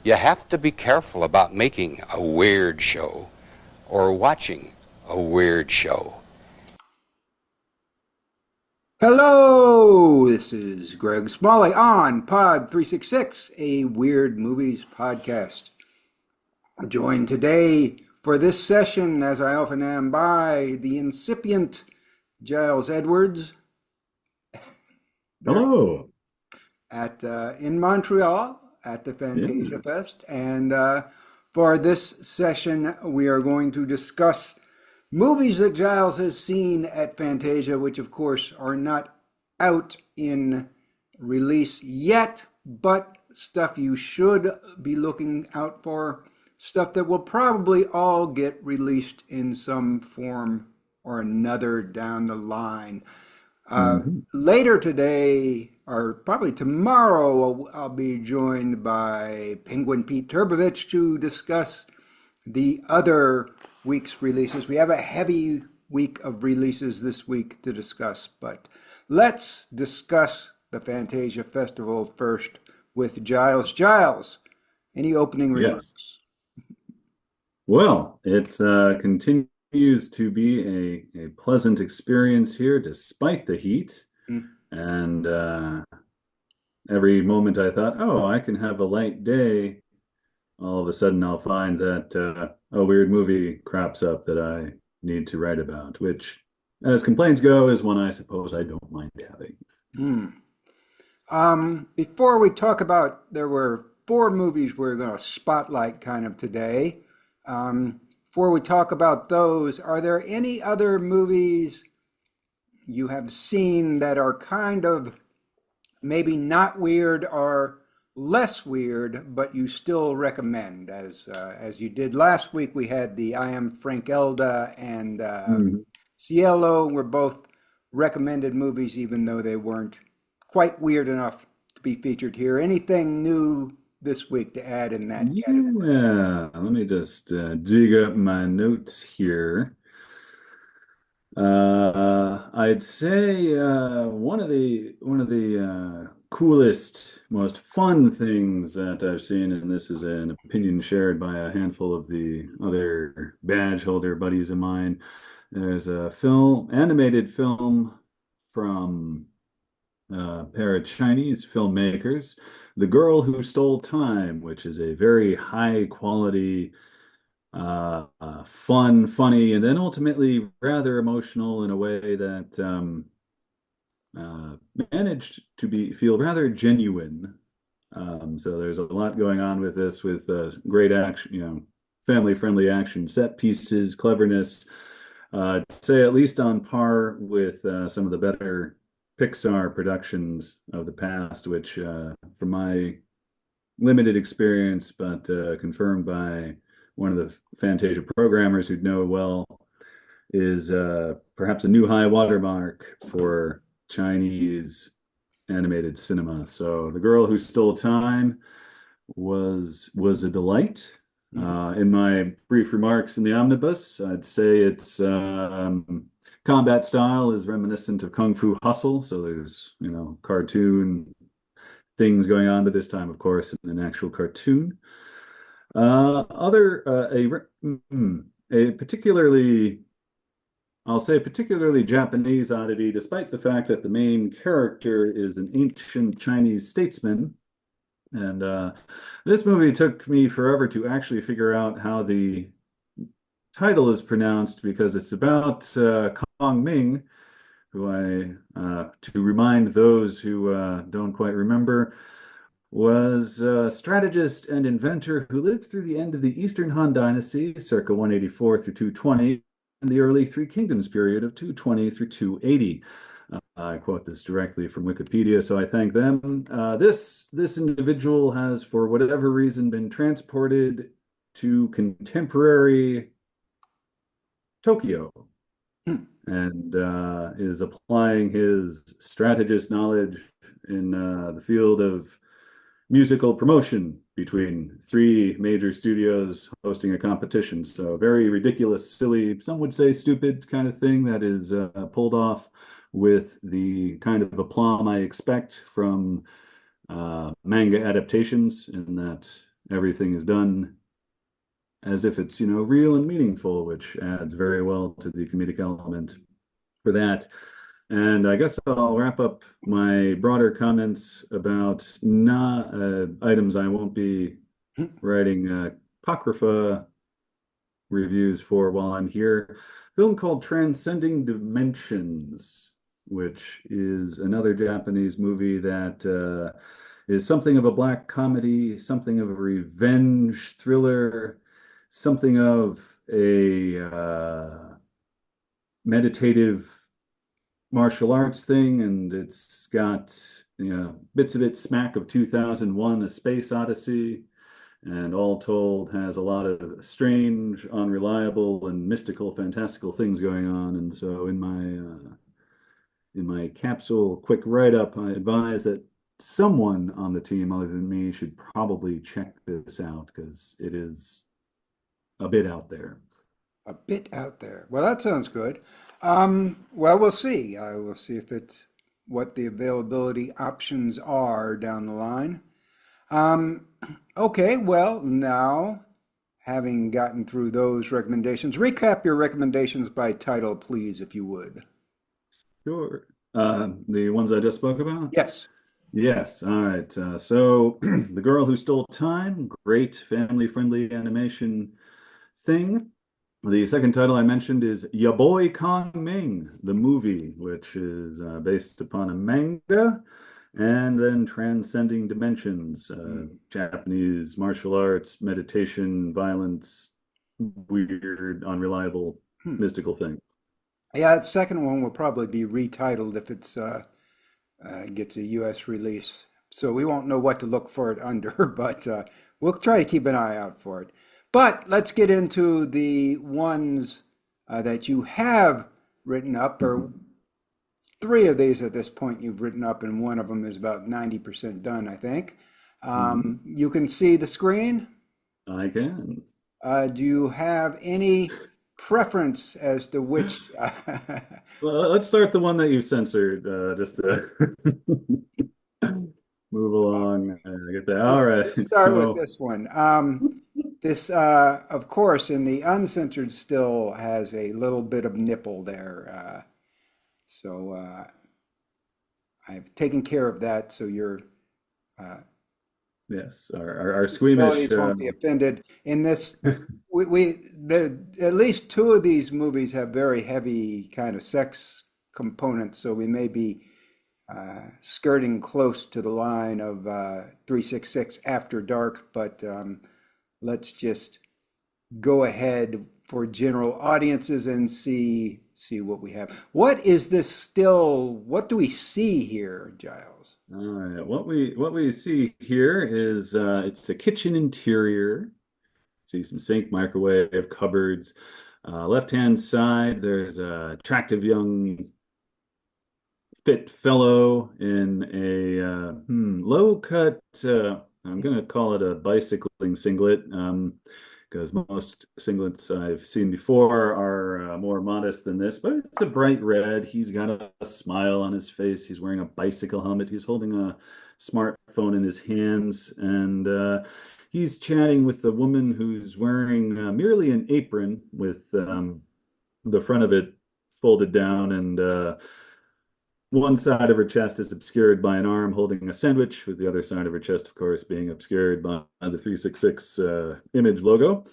You have to be careful about making a weird show or watching a weird show. Hello, this is Greg Smalley on Pod 366, a Weird Movies podcast. I'm joined today for this session, as I often am, by the incipient Giles Edwards. There Hello. at in Montreal at the Yeah. Fantasia Fest, and for this session, we are going to discuss movies that Giles has seen at Fantasia, which of course are not out in release yet, but stuff you should be looking out for, stuff that will probably all get released in some form or another down the line. Mhm. Later today, or probably tomorrow, I'll be joined by Penguin Pete Turbovich to discuss the other week's releases. We have a heavy week of releases this week to discuss, but let's discuss the Fantasia Festival first with Giles. Giles, any opening Yes. remarks? Well, it continues to be a pleasant experience here despite the heat. Mm. And every moment I thought, oh, I can have a light day, all of a sudden I'll find that a weird movie crops up that I need to write about, which, as complaints go, is one I suppose I don't mind having. Mm. Before we talk about, there were four movies we're going to spotlight kind of today. Before we talk about those, are there any other movies you have seen that are kind of maybe not weird or less weird, but you still recommend? As you did last week, we had the I Am Frank Elda and Mhm. Cielo were both recommended movies, even though they weren't quite weird enough to be featured here. Anything new this week to add in that category? Yeah, let me just dig up my notes here. I'd say one of the coolest, most fun things that I've seen, and this is an opinion shared by a handful of the other badge holder buddies of mine. There's a animated film from a pair of Chinese filmmakers, The Girl Who Stole Time, which is a very high quality fun, funny, and then ultimately rather emotional in a way that uh, managed to feel rather genuine. So there's a lot going on with this, with great action, family-friendly action set pieces, cleverness. I'd say at least on par with some of the better Pixar productions of the past, which, from my limited experience, but confirmed by one of the Fantasia programmers who'd know well, is perhaps a new high watermark for Chinese animated cinema. So The Girl Who Stole Time was a delight. In my brief remarks in the omnibus, I'd say its combat style is reminiscent of Kung Fu Hustle. So there's, cartoon things going on, but this time, of course, in an actual cartoon. Other a particularly, I'll say, particularly Japanese oddity, despite the fact that the main character is an ancient Chinese statesman. And this movie took me forever to actually figure out how the title is pronounced, because it's about Kong Ming, who to remind those who don't quite remember, was a strategist and inventor who lived through the end of the Eastern Han Dynasty, circa 184 through 220, and the early Three Kingdoms period of 220 through 280. I quote this directly from Wikipedia, so I thank them. This individual has, for whatever reason, been transported to contemporary Tokyo Hmm. and is applying his strategist knowledge in the field of musical promotion between three major studios hosting a competition. So very ridiculous, silly, some would say stupid kind of thing that is pulled off with the kind of aplomb I expect from manga adaptations, in that everything is done as if it's, real and meaningful, which adds very well to the comedic element for that. And I guess I'll wrap up my broader comments about not items I won't be writing Apocrypha reviews for while I'm here. A film called Transcending Dimensions, which is another Japanese movie that is something of a black comedy, something of a revenge thriller, something of a meditative martial arts thing, and it's got bits of it smack of 2001: A Space Odyssey, and all told has a lot of strange, unreliable, and mystical, fantastical things going on. And so in my capsule quick write-up, I advise that someone on the team other than me should probably check this out because it is a bit out there. A bit out there. Well, that sounds good. Well, we'll see. I will see if it's what the availability options are down the line. Um, okay, well, now having gotten through those recommendations, recap your recommendations by title, please, if you would. Sure. The ones I just spoke about? Yes. Yes. All right. So, The Girl Who Stole Time, great family-friendly animation thing. The second title I mentioned is Ya Boy Kong Ming, the movie, which is based upon a manga, and then Transcending Dimensions, Japanese martial arts, meditation, violence, weird, unreliable, Hmm. mystical thing. Yeah, that second one will probably be retitled if it's gets a U.S. release. So we won't know what to look for it under, but we'll try to keep an eye out for it. But let's get into the ones that you have written up, or three of these at this point you've written up, and one of them is about 90% done, I think. Mhm. You can see the screen. I can. Do you have any preference as to which? Well, let's start the one that you censored, just to move along. Get that. All right. Let's start with So, this one. This, of course, in the uncensored still has a little bit of nipple there. So I've taken care of that, so your uh, yes, our squeamish. abilities won't be offended. In this, at least two of these movies have very heavy kind of sex components, so we may be skirting close to the line of 366 After Dark, but let's just go ahead for general audiences and see what we have. What is this still? What do we see here, Giles? All right. What we see here is it's a kitchen interior. See some sink, microwave, cupboards. Left-hand side, there's a attractive young fit fellow in a low-cut, I'm going to call it a bicycling singlet, because most singlets I've seen before are more modest than this, but it's a bright red. He's got a smile on his face. He's wearing a bicycle helmet. He's holding a smartphone in his hands, and he's chatting with a woman who's wearing merely an apron with the front of it folded down, and one side of her chest is obscured by an arm holding a sandwich, with the other side of her chest, of course, being obscured by the 366 image logo.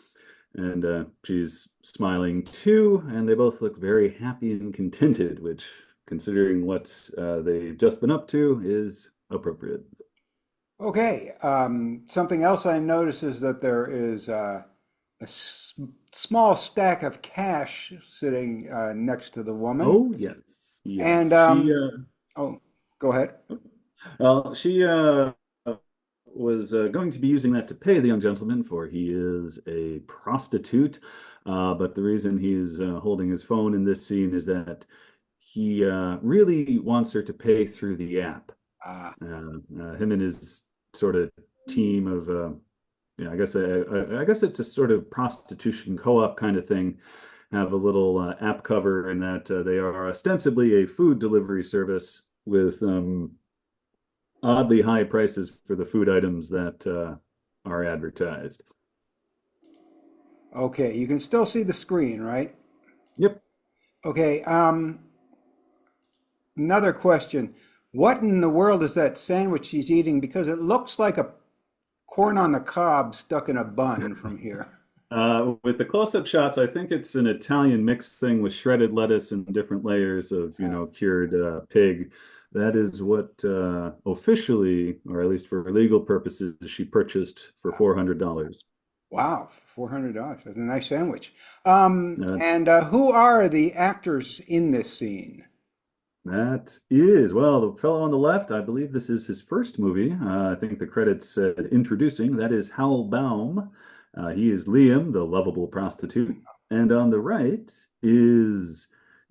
And she's smiling too, and they both look very happy and contented, which, considering what they've just been up to, is appropriate. Okay. Something else I notice is that there is small stack of cash sitting next to the woman. Oh, yes. And Yes. She oh, go ahead. well, she was going to be using that to pay the young gentleman, for he is a prostitute. But the reason he's holding his phone in this scene is that he really wants her to pay through the app. Ah, Him and his sort of team of, yeah, I guess it's a sort of prostitution co-op kind of thing. Have a little app cover in that they are ostensibly a food delivery service with oddly high prices for the food items that are advertised. Okay, you can still see the screen, right? Yep. Okay, another question. What in the world is that sandwich she's eating? Because it looks like a corn on the cob stuck in a bun from here. With the close-up shots, I think it's an Italian mixed thing with shredded lettuce and different layers of, cured pig. That is what officially, or at least for legal purposes, she purchased for $400. Wow, $400. That's a nice sandwich. Uh, And who are the actors in this scene? That is, well, the fellow on the left, I believe this is his first movie. I think the credits said introducing. That is Hal Baum. He is Liam, the lovable prostitute. And on the right is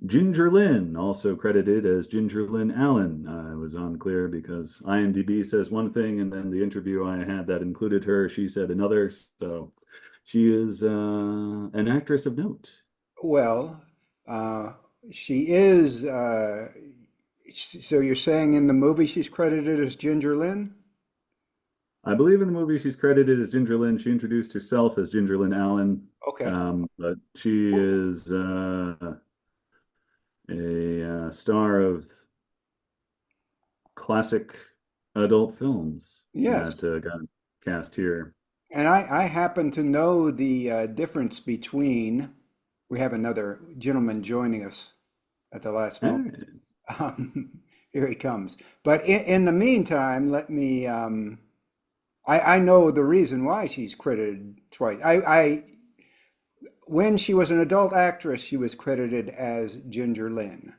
Ginger Lynn, also credited as Ginger Lynn Allen. It was unclear because IMDb says one thing, and then the interview I had that included her, she said another. So she is an actress of note. Well, uh, she is. So you're saying in the movie she's credited as Ginger Lynn? I believe in the movie she's credited as Ginger Lynn. She introduced herself as Ginger Lynn Allen, Okay. but she is a star of classic adult films Yes. that got cast here. And I happen to know the difference between, we have another gentleman joining us at the last moment. Hey, Here he comes. But in the meantime, let me, I know the reason why she's credited twice. When she was an adult actress, she was credited as Ginger Lynn.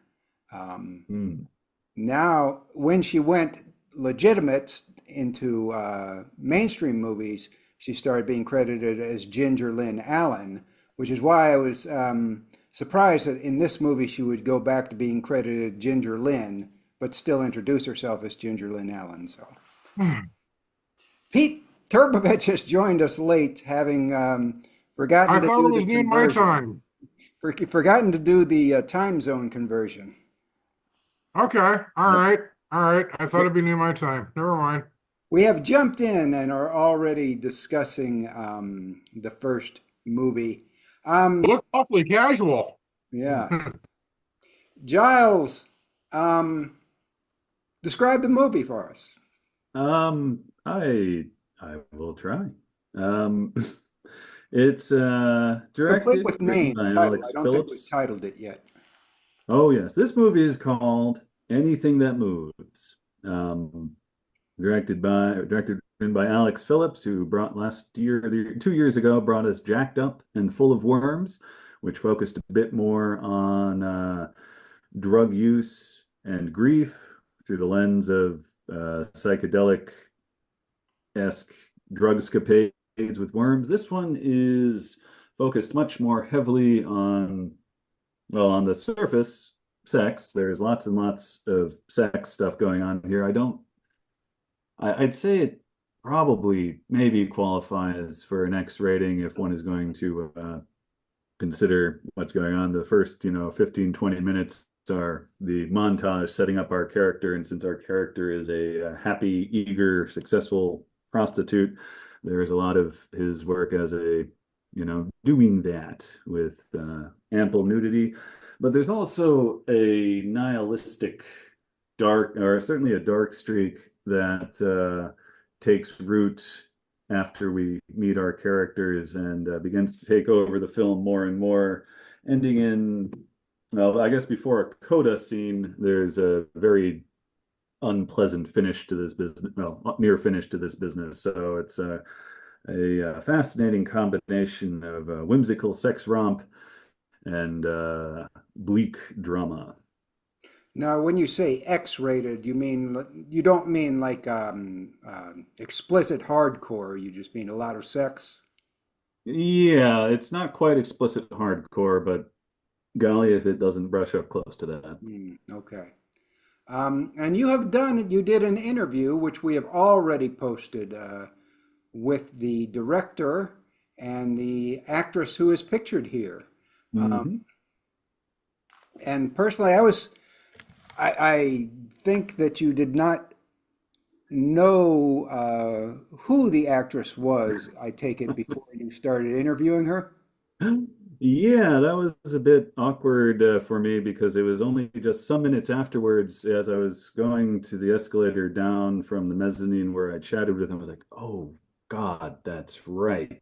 Um, hmm. Now, when she went legitimate into mainstream movies, she started being credited as Ginger Lynn Allen, which is why I was surprised that in this movie she would go back to being credited Ginger Lynn, but still introduce herself as Ginger Lynn Allen. So Pete Turbovich has joined us late, having forgotten I to thought do it the was near my conversion. time. Forgotten to do the time zone conversion. Okay, all right. I thought it'd be near my time. Never mind. We have jumped in and are already discussing the first movie. You Um, look awfully casual. yeah. Giles, describe the movie for us. I will try. Um, it's Complete directed, with written name, by title. I Alex don't think we've Phillips. titled it yet. Oh yes, this movie is called Anything That Moves. Um, directed written by Alex Phillips, who brought last year, 2 years ago, brought us Jacked Up and Full of Worms, which focused a bit more on drug use and grief through the lens of psychedelic-esque drug escapades with worms. This one is focused much more heavily on, well, on the surface, sex. There's lots and lots of sex stuff going on here. I'd say it probably maybe qualifies for an X rating if one is going to consider what's going on. The first, 15, 20 minutes are the montage setting up our character. And since our character is a happy, eager, successful prostitute, there's a lot of his work as doing that with ample nudity. But there's also a nihilistic dark, or certainly a dark streak that takes root after we meet our characters and begins to take over the film more and more, ending in, well, I guess before a coda scene, there's a very unpleasant finish to this business, well, near finish to this business. So it's a fascinating combination of whimsical sex romp and bleak drama. Now, when you say X-rated, you don't mean like explicit hardcore. You just mean a lot of sex. Yeah, it's not quite explicit hardcore, but golly, if it doesn't brush up close to that. Okay. And you did an interview, which we have already posted with the director and the actress who is pictured here. Hmm. And personally, I think that you did not know who the actress was, I take it, before you started interviewing her? Yeah, that was a bit awkward for me because it was only just some minutes afterwards as I was going to the escalator down from the mezzanine where I chatted with him. I was like, oh God, that's right.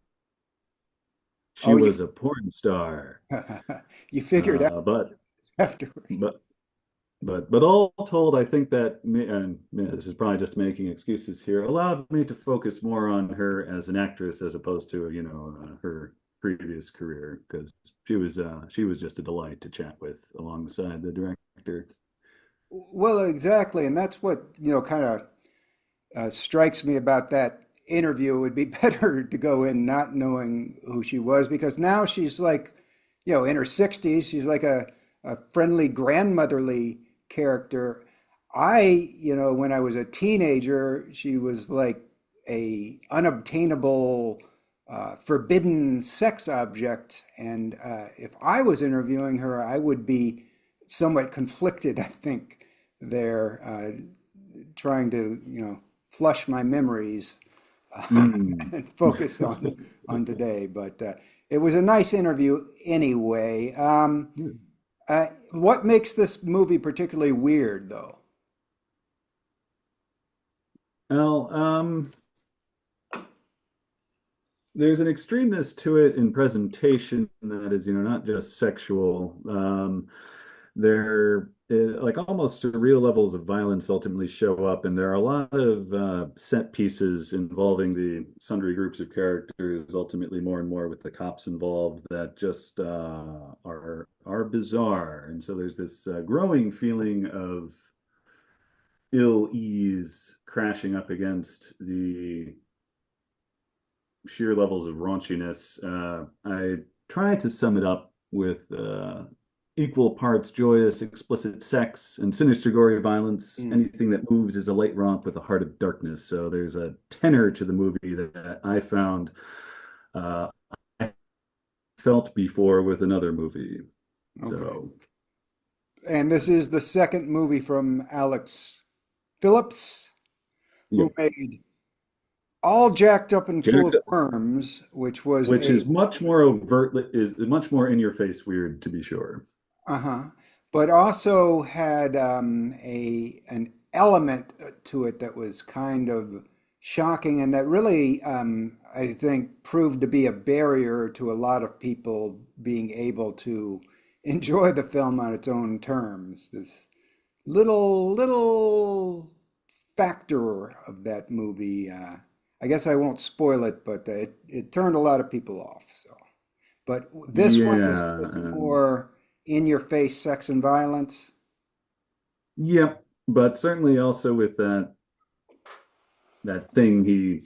She Oh, you was a porn star. you figured out Uh, but afterwards. but but all told, I think that and yeah, this is probably just making excuses here, allowed me to focus more on her as an actress as opposed to, her previous career because she was just a delight to chat with alongside the director. Well, exactly, and that's what, kind of strikes me about that interview. It would be better to go in not knowing who she was because now she's like, in her 60s. She's like a friendly grandmotherly character. When I was a teenager, she was like a unobtainable, forbidden sex object. And if I was interviewing her, I would be somewhat conflicted, I think, there, trying to, flush my memories Mm. and focus on today. But it was a nice interview anyway. What makes this movie particularly weird, though? Well, there's an extremeness to it in presentation that is, not just sexual. There, like almost surreal levels of violence ultimately show up, and there are a lot of set pieces involving the sundry groups of characters, ultimately more and more with the cops involved, that just are bizarre. And so there's this growing feeling of ill ease crashing up against the sheer levels of raunchiness. I try to sum it up with equal parts joyous, explicit sex, and sinister, gory violence. Mm. Anything that moves is a light romp with a heart of darkness. So there's a tenor to the movie that I found uh, I felt before with another movie. Okay. So, And this is the second movie from Alex Phillips, yeah. who made All Jacked Up and Full Jack, of Worms, which was which a is much more overtly, is much more in your face weird, to be sure. uh-huh, but also had an element to it that was kind of shocking and that really, I think, proved to be a barrier to a lot of people being able to enjoy the film on its own terms. This little factor of that movie. I guess I won't spoil it, but it turned a lot of people off. So, but this one is Yeah. just more in your face sex and violence. Yep. But certainly also with that thing he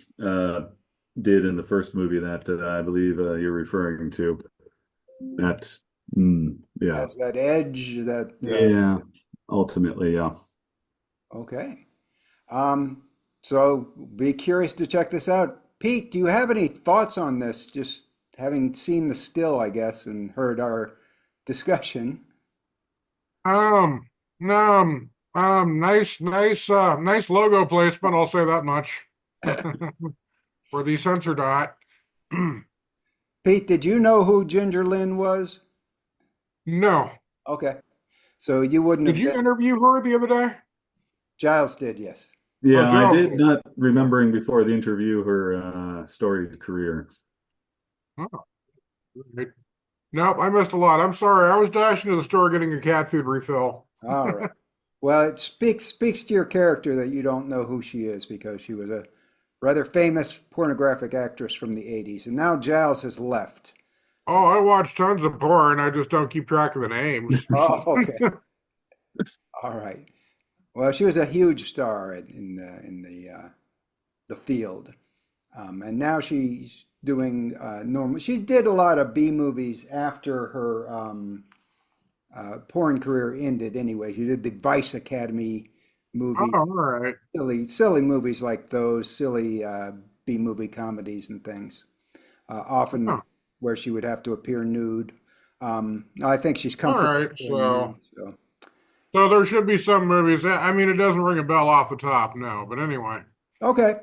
did in the first movie that I believe you're referring to. That, yeah, Has that edge that yeah. Ultimately, yeah. okay. Um, so be curious to check this out. Pete, do you have any thoughts on this? Just having seen the still, I guess, and heard our discussion. Um, nice logo placement. I'll say that much for the sensor dot. Pete, did you know who Ginger Lynn was? No. Okay. So you wouldn't Did have you been. interview her the other day? Giles did, yes. Oh, Yeah, I Giles did did. not remembering before the interview her storied career. Oh, right. Nope, I missed a lot. I'm sorry. I was dashing to the store getting a cat food refill. All right. Well, it speaks to your character that you don't know who she is because she was a rather famous pornographic actress from the 80s. And now Giles has left. Oh, I watch tons of porn. I just don't keep track of the names. Oh, okay. All right. Well, she was a huge star in the field. And now she's doing normal. She did a lot of B movies after her porn career ended anyway. She did the Vice Academy Oh, movie, all right. silly movies like those, silly B movie comedies and things, often Oh, where she would have to appear nude. I think she's all comfortable right. doing So, nude. So. So there should be some movies. I mean, it doesn't ring a bell off the top, no. But anyway. Okay,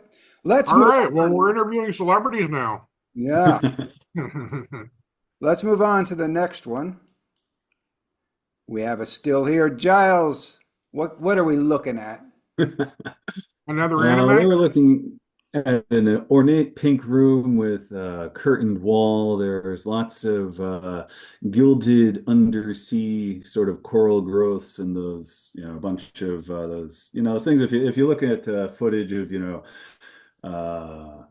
let's All move right. Well, on. we're interviewing celebrities now. Yeah, let's move on to the next one. We have a still here. Giles, what are we looking at? Another They anime? were looking at an ornate pink room with a curtained wall. There's lots of gilded undersea sort of coral growths and those, a bunch of those, those things. If you look at footage of, uh,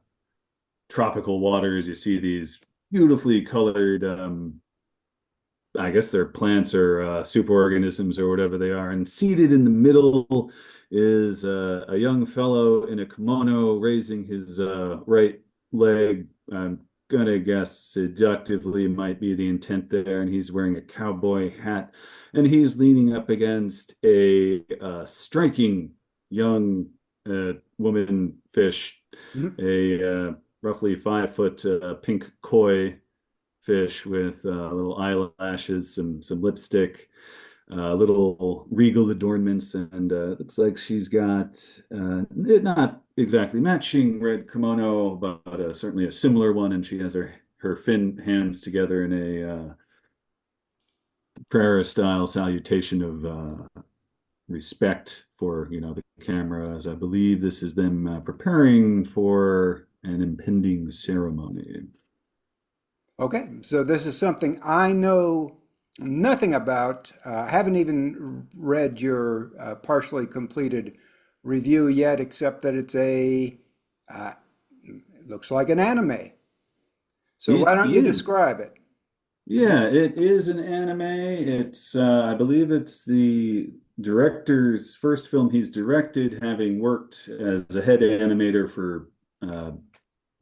tropical waters, you see these beautifully colored I guess they're plants or superorganisms or whatever they are. And seated in the middle is a young fellow in a kimono raising his right leg. I'm gonna guess seductively might be the intent there. And he's wearing a cowboy hat, and he's leaning up against a striking young woman fish, Mhm. a roughly 5 foot pink koi fish with little eyelashes, some lipstick, little regal adornments, and it looks like she's got not exactly matching red kimono, but certainly a similar one, and she has her fin hands together in a prayer style salutation of respect for the camera, as I believe this is them preparing for an impending ceremony. Okay, so this is something I know nothing about. I haven't even read your partially completed review yet, except that uh, it looks like an anime. So why It don't you is. describe it? Yeah, it is an anime. It's I believe it's the director's first film he's directed, having worked as a head animator for uh,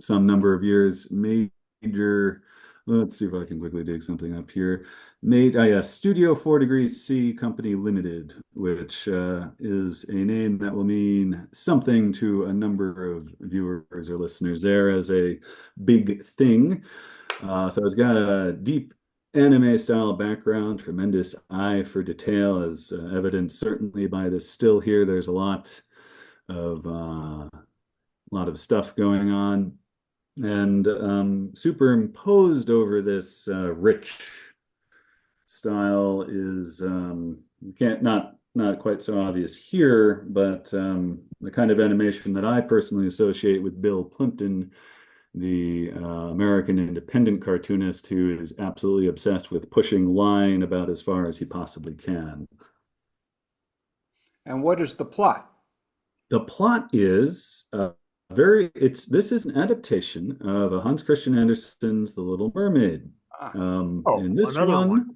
some number of years. Major, let's see if I can quickly dig something up here. Made Studio 4 Degrees C Company Limited, which is a name that will mean something to a number of viewers or listeners there as a big thing. So it's got a deep anime style background, tremendous eye for detail, as evidenced certainly by this still here. There's a lot of stuff going on, and superimposed over this rich style is can't not quite so obvious here, but the kind of animation that I personally associate with Bill Plimpton, the American independent cartoonist who is absolutely obsessed with pushing line about as far as he possibly can. And what is the plot? The plot is this is an adaptation of Hans Christian Andersen's The Little Mermaid. Ah, Oh, In this another one. one,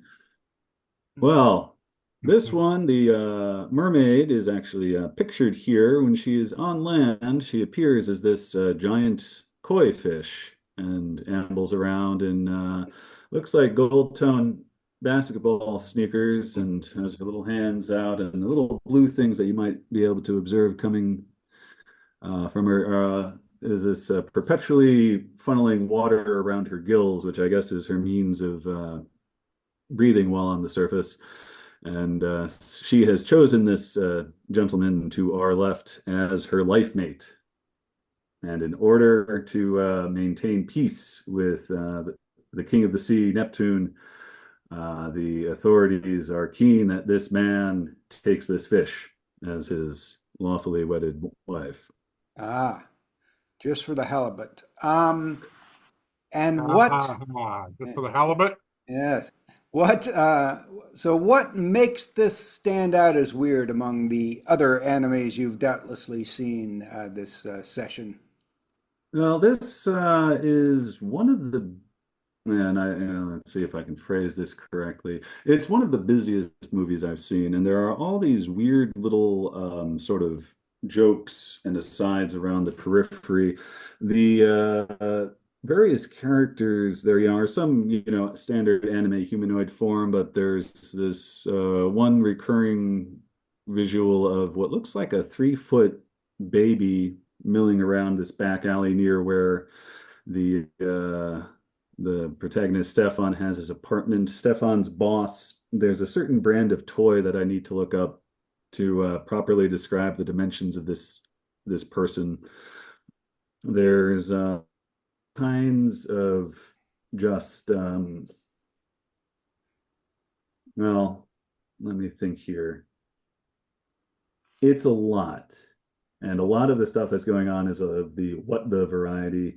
well, this one, the mermaid is actually pictured here. When she is on land, she appears as this giant koi fish and ambles around in looks like gold tone basketball sneakers, and has her little hands out and the little blue things that you might be able to observe coming from her is this perpetually funneling water around her gills, which I guess is her means of breathing while on the surface. And she has chosen this gentleman to our left as her life mate. And in order to maintain peace with the king of the sea, Neptune, the authorities are keen that this man takes this fish as his lawfully wedded wife. ah, just for the halibut. And Ha what? ha ha. Just for the halibut? Yes. What? So what makes this stand out as weird among the other animes you've doubtlessly seen this session? Well, this is one of the and let's see if I can phrase this correctly. It's one of the busiest movies I've seen, and there are all these weird little sort of jokes and asides around the periphery. The various characters there, are some, standard anime humanoid form, but there's this one recurring visual of what looks like a 3 foot baby milling around this back alley near where the the protagonist Stefan has his apartment. Stefan's boss, there's a certain brand of toy that I need to look up to properly describe the dimensions of this person. There's kinds of just well, let me think here. It's a lot. And a lot of the stuff that's going on is of the what the variety.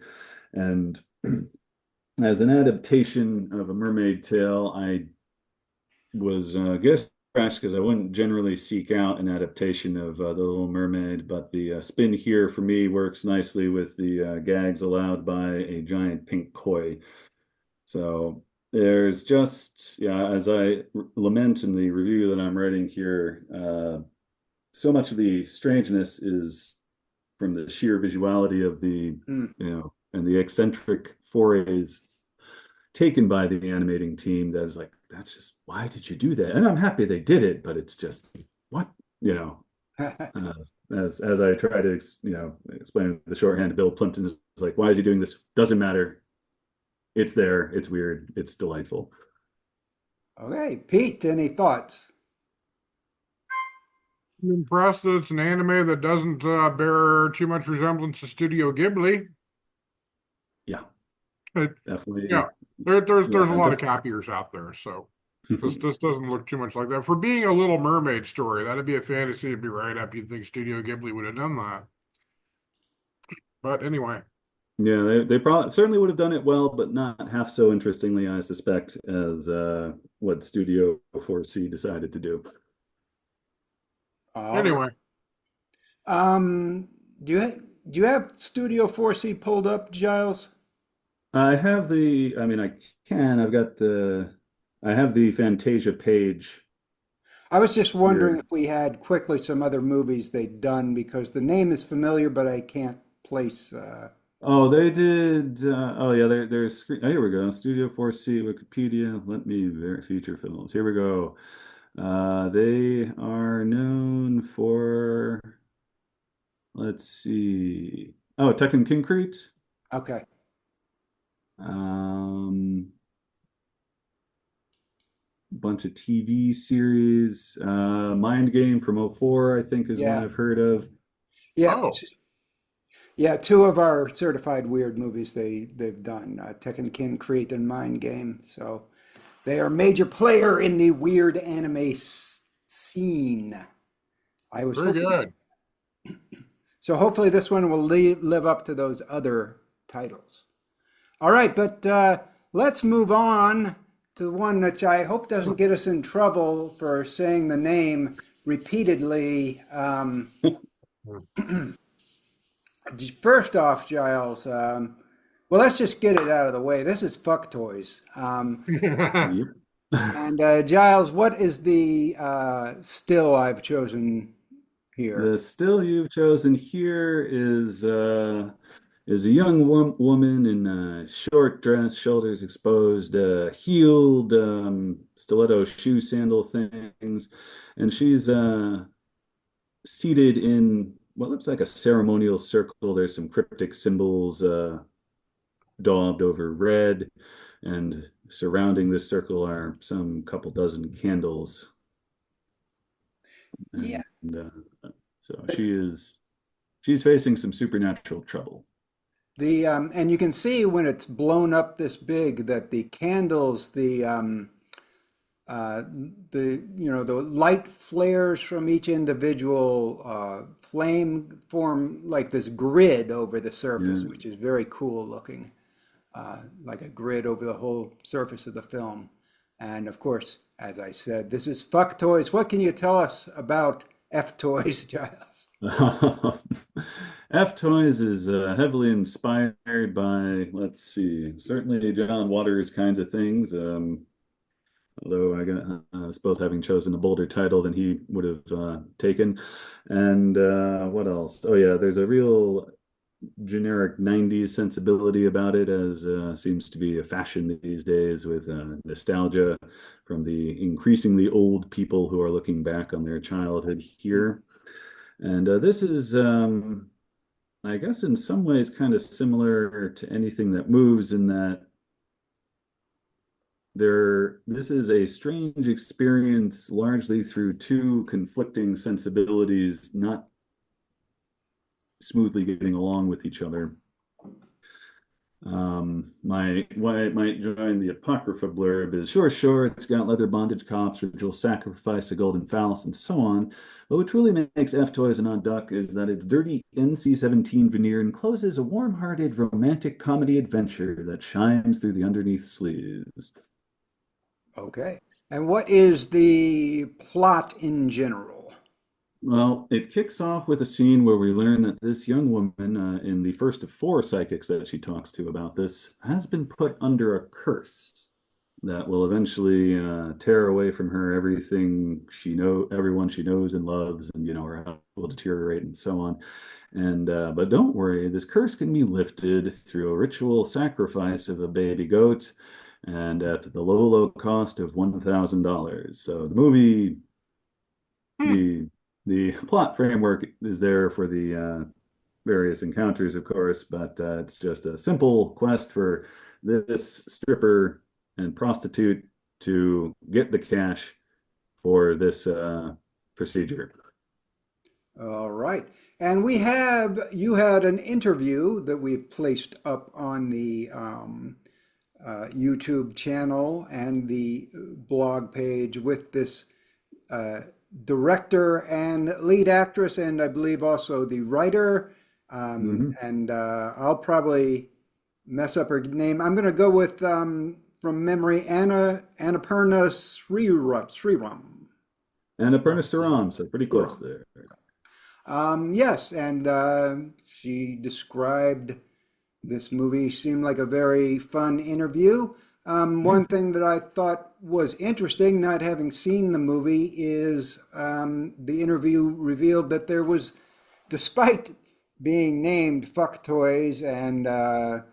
And as an adaptation of a mermaid tale, I was guess because I wouldn't generally seek out an adaptation of The Little Mermaid, but the spin here for me works nicely with the gags allowed by a giant pink koi. So there's just, yeah, as I lament in the review that I'm writing here, so much of the strangeness is from the sheer visuality of the, and the eccentric forays taken by the animating team that is like, that's just, why did you do that? And I'm happy they did it, but it's just, what, as I try to, explain the shorthand, Bill Plimpton is like, why is he doing this? Doesn't matter. It's there. It's weird. It's delightful. Okay, Pete, any thoughts? I'm impressed that it's an anime that doesn't bear too much resemblance to Studio Ghibli. Yeah, It, definitely. yeah, there's a lot of copiers out there, so this doesn't look too much like that. For being a Little Mermaid story, that'd be a fantasy. It'd be right up. You'd think Studio Ghibli would have done that. But anyway. Yeah, they probably certainly would have done it well, but not half so interestingly, I suspect, as what Studio 4C decided to do. Anyway, do you have Studio 4C pulled up, Giles? I have I have the Fantasia page I was just wondering here. if we had quickly some other movies they'd done because the name is familiar, but I can't place. Oh, they did. Oh, yeah, there's. Oh, here we go. Studio 4C, Wikipedia. Let me feature films. Here we go. They are known for. Let's see. Oh, Tekken Concrete. Okay. Bunch of TV series. Mind Game from '04, I think, is one Yeah. I've heard of. Yeah. oh, Yeah. Two of our certified weird movies they've done, Tekken Kin, Create, and Mind Game. So they are a major player in the weird anime scene. I was very hoping. good. So hopefully this one will live up to those other titles. All right, but let's move on to one that I hope doesn't get us in trouble for saying the name repeatedly. First off, Giles, well, let's just get it out of the way. This is Fuck Toys. Yep. And Giles, what is the still I've chosen here? The still you've chosen here is a young woman in a short dress, shoulders exposed, heeled stiletto shoe sandal things, and she's seated in what looks like a ceremonial circle. There's some cryptic symbols daubed over red, and surrounding this circle are some couple dozen candles. Yeah. And so she's facing some supernatural trouble. And you can see when it's blown up this big that the candles, uh, the light flares from each individual flame form like this grid over the surface, Yeah. which is very cool looking, like a grid over the whole surface of the film. And of course, as I said, this is Fuck Toys. What can you tell us about F Toys, Giles? F-Toys is heavily inspired by, let's see, certainly John Waters kinds of things. Although I suppose having chosen a bolder title than he would have taken. And what else? Oh yeah, there's a real generic 90s sensibility about it, as seems to be a fashion these days, with nostalgia from the increasingly old people who are looking back on their childhood here. And this is, I guess, in some ways kind of similar to anything that moves, in that this is a strange experience largely through two conflicting sensibilities not smoothly getting along with each other. Why it might join the Apocrypha blurb is sure, it's got leather bondage cops, ritual sacrifice, a golden phallus, and so on. But what truly makes F-Toys an odd duck is that its dirty NC-17 veneer encloses a warm-hearted romantic comedy adventure that shines through the underneath sleeves. Okay. And what is the plot in general? Well, it kicks off with a scene where we learn that this young woman, in the first of four psychics that she talks to about this, has been put under a curse that will eventually tear away from her everyone she knows and loves, and her health will deteriorate and so on. And but don't worry, this curse can be lifted through a ritual sacrifice of a baby goat, and at the low cost of $1,000. So the movie, the plot framework is there for the various encounters, of course, but it's just a simple quest for this stripper and prostitute to get the cash for this procedure. All right. And you had an interview that we've placed up on the YouTube channel and the blog page with this director and lead actress, and I believe also the writer. And I'll probably mess up her name. I'm going to go with, from memory, Annapurna Sriram. Annapurna Saram, so pretty close there. Yes, and she described this movie, seemed like a very fun interview. One thing that I thought was interesting, not having seen the movie, is the interview revealed that there was, despite being named Fuck Toys and having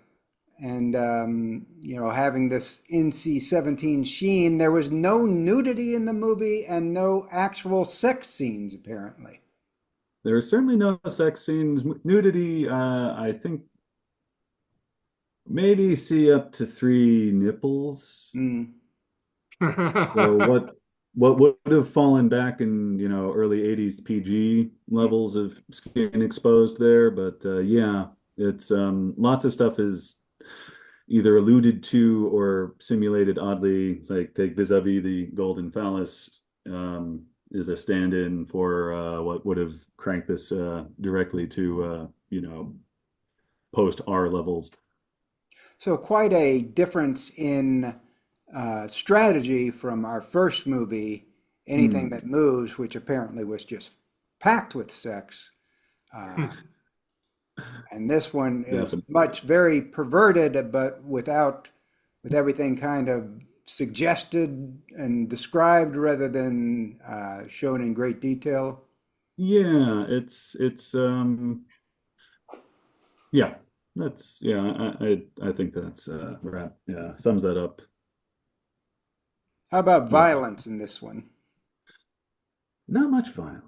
this NC-17 sheen, there was no nudity in the movie and no actual sex scenes, apparently. There are certainly no sex scenes. Nudity, I think, maybe see up to 3 nipples. So what would have fallen back in early 80s PG levels of skin exposed there, but yeah, it's lots of stuff is either alluded to or simulated oddly. It's like, take vis-a-vis the golden phallus is a stand-in for what would have cranked this directly to post R levels. So quite a difference in strategy from our first movie, Anything That Moves, which apparently was just packed with sex. And this one is very perverted, but with everything kind of suggested and described rather than shown in great detail. Yeah, it's yeah. I think that's sums that up. How about violence in this one? Not much violence.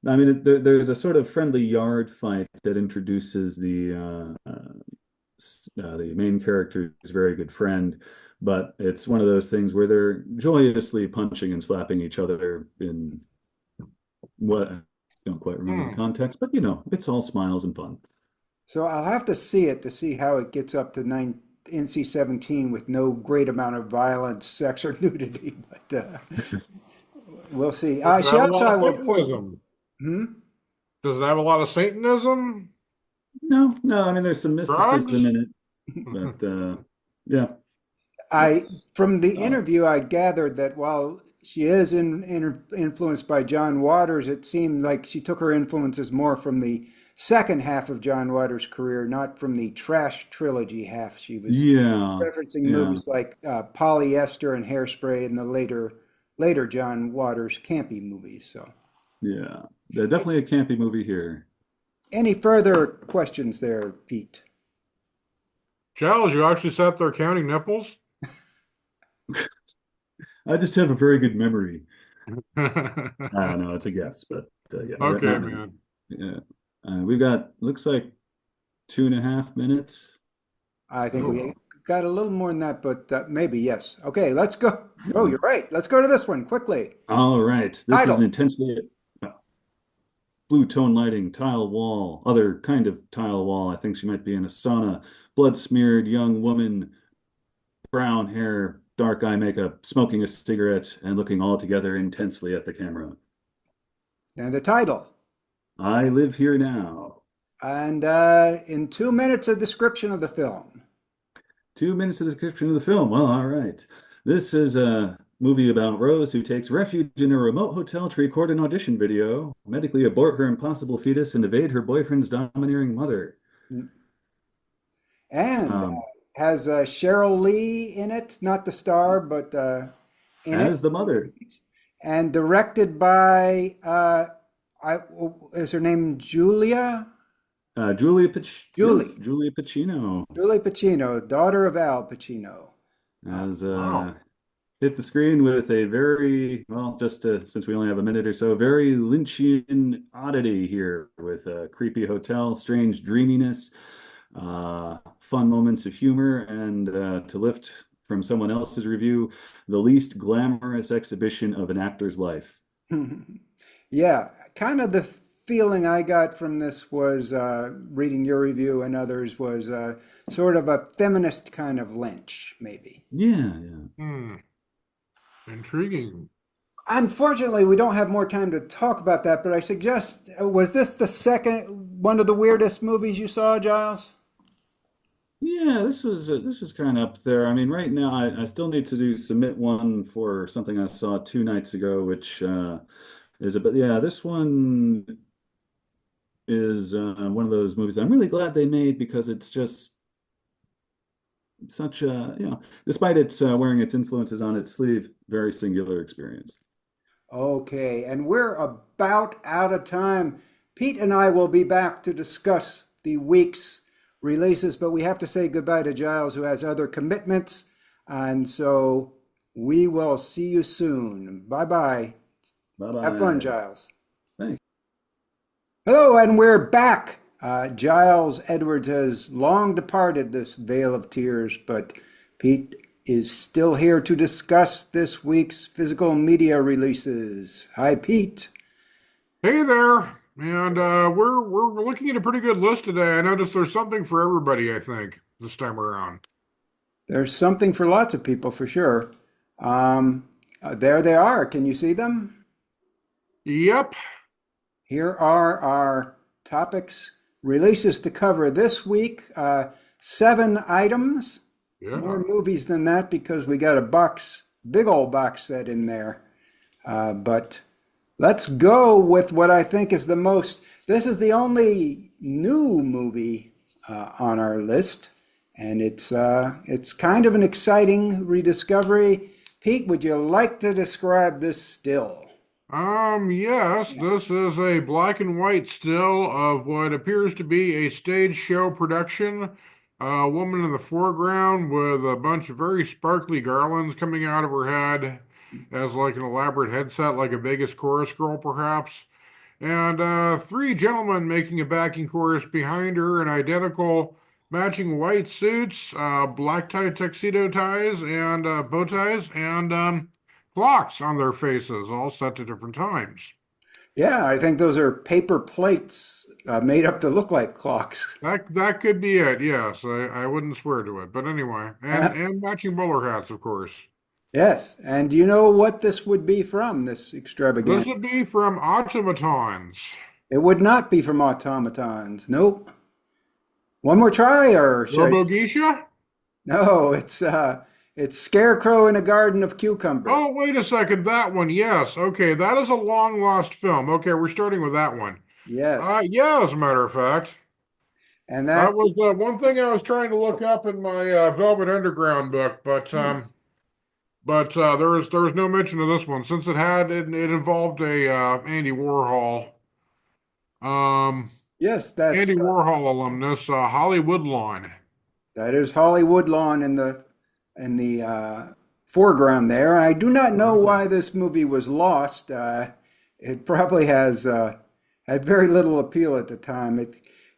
I mean, there's a sort of friendly yard fight that introduces the main character's very good friend, but it's one of those things where they're joyously punching and slapping each other in what I don't quite remember the context, but it's all smiles and fun. So I'll have to see it to see how it gets up to NC-17 with no great amount of violence, sex, or nudity, but we'll see. She also, I will point. Does it have a lot of Satanism? No. I mean, there's some mysticism in it, but yeah. From the interview, I gathered that while she is influenced by John Waters, it seemed like she took her influences more from the second half of John Waters' career, not from the trash trilogy half. She was referencing movies like Polyester and Hairspray and the later John Waters campy movies. So yeah, definitely a campy movie here. Any further questions there, Pete? Giles, you actually sat there counting nipples? I just have a very good memory. I don't know, it's a guess, but yeah. Okay, man. Yeah. We've got, looks like 2.5 minutes. I think we got a little more than that, but maybe yes. Okay, let's go. Oh, you're right. Let's go to this one quickly. All right. This is Title. an intensely blue tone lighting, tile wall, other kind of tile wall. I think she might be in a sauna. Blood smeared young woman, brown hair, dark eye makeup, smoking a cigarette, and looking altogether intensely at the camera. And the title. I live here now. And in 2 minutes, a description of the film. 2 minutes of the description of the film. Well, all right. This is a movie about Rose who takes refuge in a remote hotel to record an audition video, medically abort her impossible fetus, and evade her boyfriend's domineering mother. And has Cheryl Lee in it, not the star, but in As it. the mother. And directed by, is her name Julia? Julie Julie. Yes, Julie Pacino Julie Pacino, daughter of Al Pacino. has Wow. hit the screen with a very, well, just since we only have a minute or so, very Lynchian oddity here with a creepy hotel, strange dreaminess, fun moments of humor, and to lift from someone else's review, the least glamorous exhibition of an actor's life. Yeah, kind of the feeling I got from this was reading your review and others was sort of a feminist kind of Lynch, maybe. Yeah. Hmm. Intriguing. Unfortunately, we don't have more time to talk about that, but I suggest, was this the second one of the weirdest movies you saw, Giles? Yeah, this was kind of up there. I mean, right now I still need to submit one for something I saw 2 nights ago, which is a but yeah, this one is one of those movies that I'm really glad they made because it's just such a, despite its wearing its influences on its sleeve, very singular experience. Okay, and we're about out of time. Pete and I will be back to discuss the week's releases, but we have to say goodbye to Giles, who has other commitments. And so we will see you soon. Bye-bye. Have fun, Bye-bye. Giles. Thanks. Hello, and we're back. Giles Edwards has long departed this vale of tears, but Pete is still here to discuss this week's physical media releases. Hi, Pete. Hey there. And we're looking at a pretty good list today. I noticed there's something for everybody, I think, this time around. There's something for lots of people, for sure. There they are. Can you see them? Yep. Here are our topics, releases to cover this week. 7 items. More Yeah. movies than that because we got a box, big old box set in there. But let's go with what I think is the most. This is the only new movie on our list, and it's kind of an exciting rediscovery. Pete, would you like to describe this still? Yes, this is a black and white still of what appears to be a stage show production. A woman in the foreground with a bunch of very sparkly garlands coming out of her head as like an elaborate headset, like a Vegas chorus girl, perhaps. And 3 gentlemen making a backing chorus behind her in identical matching white suits, black tie tuxedo ties, and bow ties, and clocks on their faces, all set to different times. Yeah, I think those are paper plates made up to look like clocks. That could be it. Yes, I wouldn't swear to it, but anyway, and matching bowler hats, of course. Yes, and do you know what this would be from, this This extravaganza? would be from Automatons. It would not be from Automatons. Nope. One more try, or should I? RoboGeisha? No, it's Scarecrow in a Garden of Cucumber. Oh, wait a second. That one. Yes. Okay, that is a long lost film. Okay, we're starting with that one. Yes, Yeah, as a matter of fact. and That that. was one thing I was trying to look up in my Velvet Underground book, but there was no mention of this one since it involved a Andy Warhol Yes, Andy Warhol alumnus, Holly Woodlawn. that is Holly Woodlawn in the foreground there. I do not know why this movie was lost. It probably has had very little appeal at the time.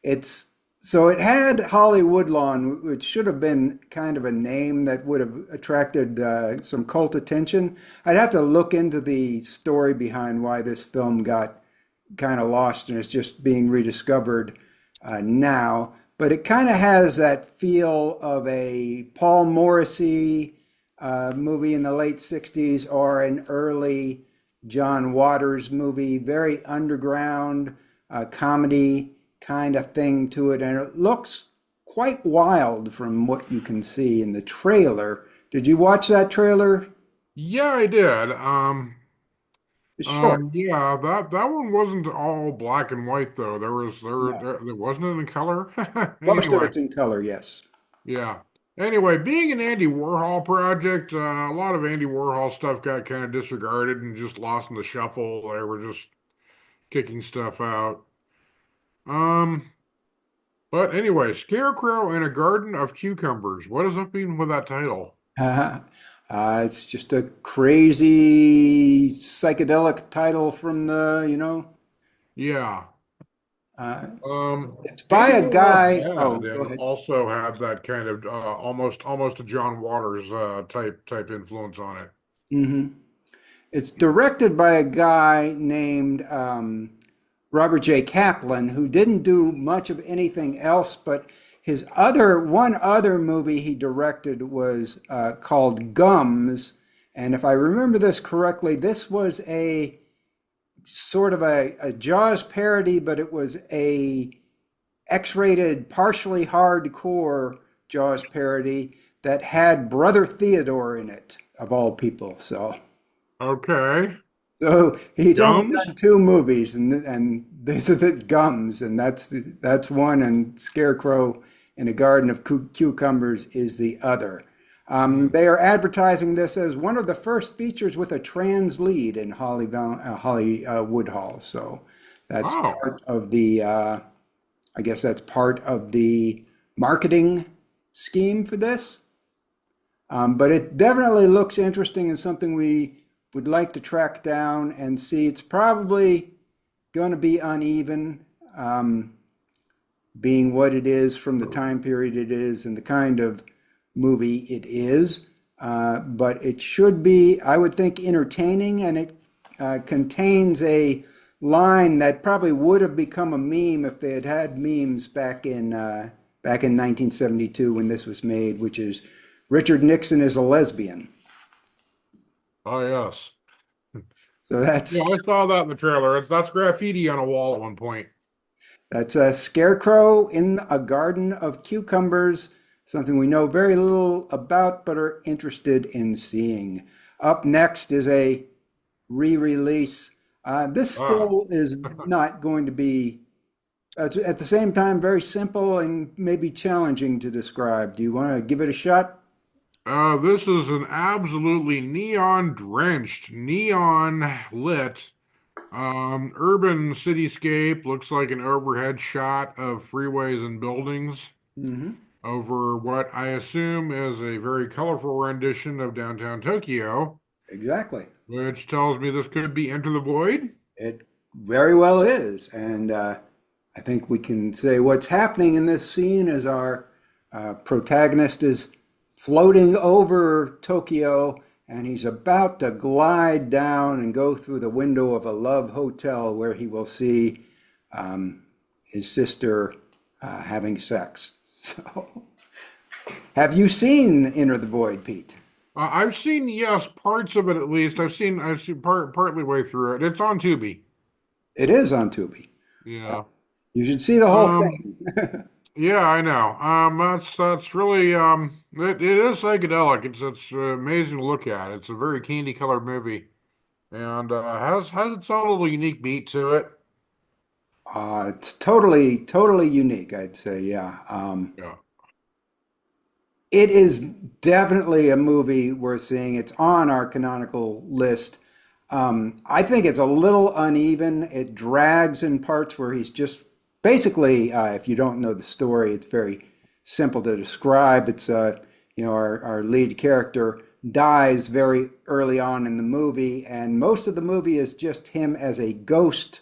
It's So it had Holly Woodlawn, which should have been kind of a name that would have attracted some cult attention. I'd have to look into the story behind why this film got kind of lost and is just being rediscovered now. But it kind of has that feel of a Paul Morrissey movie in the late 60s or an early John Waters movie, very underground comedy kind of thing to it. And it looks quite wild from what you can see in the trailer. Did you watch that trailer? Yeah, I did. It's short. Yeah, that one wasn't all black and white though. No, There wasn't it in color. most of Anyway, it's in color, yes. yeah. Anyway, being an Andy Warhol project, a lot of Andy Warhol stuff got kind of disregarded and just lost in the shuffle. They were just kicking stuff out. Um, but anyway, Scarecrow in a Garden of Cucumbers. What does that mean with that title? It's just a crazy psychedelic title from Yeah. uh, it's by Andy a Warhol guy. Oh, had go and ahead. also had that kind of almost a John Waters type influence on it. hmm It's directed by a guy named Robert J. Kaplan, who didn't do much of anything else, but his one other movie he directed was called Gums. And if I remember this correctly, this was a sort of a Jaws parody, but it was a X-rated, partially hardcore Jaws parody that had Brother Theodore in it, of all people. Okay. So he's only Gums? done two movies, and this is it, Gums, and that's one, and Scarecrow in a Garden of Cucumbers is the other. Hmm. They are advertising this as one of the first features with a trans lead in Holly Woodhall. So that's Oh. part of the, I guess that's part of the marketing scheme for this. But it definitely looks interesting and something we would like to track down and see. It's probably going to be uneven, um, being what it is from the time period it is and the kind of movie it is. But it should be, I would think, entertaining, and it contains a line that probably would have become a meme if they had had memes back in 1972 when this was made, which is Richard Nixon is a lesbian. Oh yes. So Yeah, that's I saw that in the trailer. That's graffiti on a wall at one point. that's a scarecrow in a garden of cucumbers, something we know very little about but are interested in seeing. Up next is a re-release. This Ah. still is not going to be, at the same time, very simple and maybe challenging to describe. Do you want to give it a shot? This is an absolutely neon drenched, neon lit, urban cityscape. Looks like an overhead shot of freeways and buildings Hmm. over what I assume is a very colorful rendition of downtown Tokyo, Exactly. which tells me this could be Enter the Void. It very well is. And I think we can say what's happening in this scene is our protagonist is floating over Tokyo and he's about to glide down and go through the window of a love hotel where he will see um, his sister having sex. So, have you seen Enter the Void, Pete? I've seen, yes, parts of it at least. I've seen partly way through it. It's on Tubi. It is on Tubi. Yeah. You should see the whole Um, thing. Yeah, I know. That's really it is psychedelic. It's amazing to look at. It's a very candy colored movie and has its own little unique beat to it. It's totally unique, I'd say. Yeah. Yeah. It is definitely a movie worth seeing. It's on our canonical list. I think it's a little uneven. It drags in parts where he's just basically, if you don't know the story, it's very simple to describe. It's, our lead character dies very early on in the movie, and most of the movie is just him as a ghost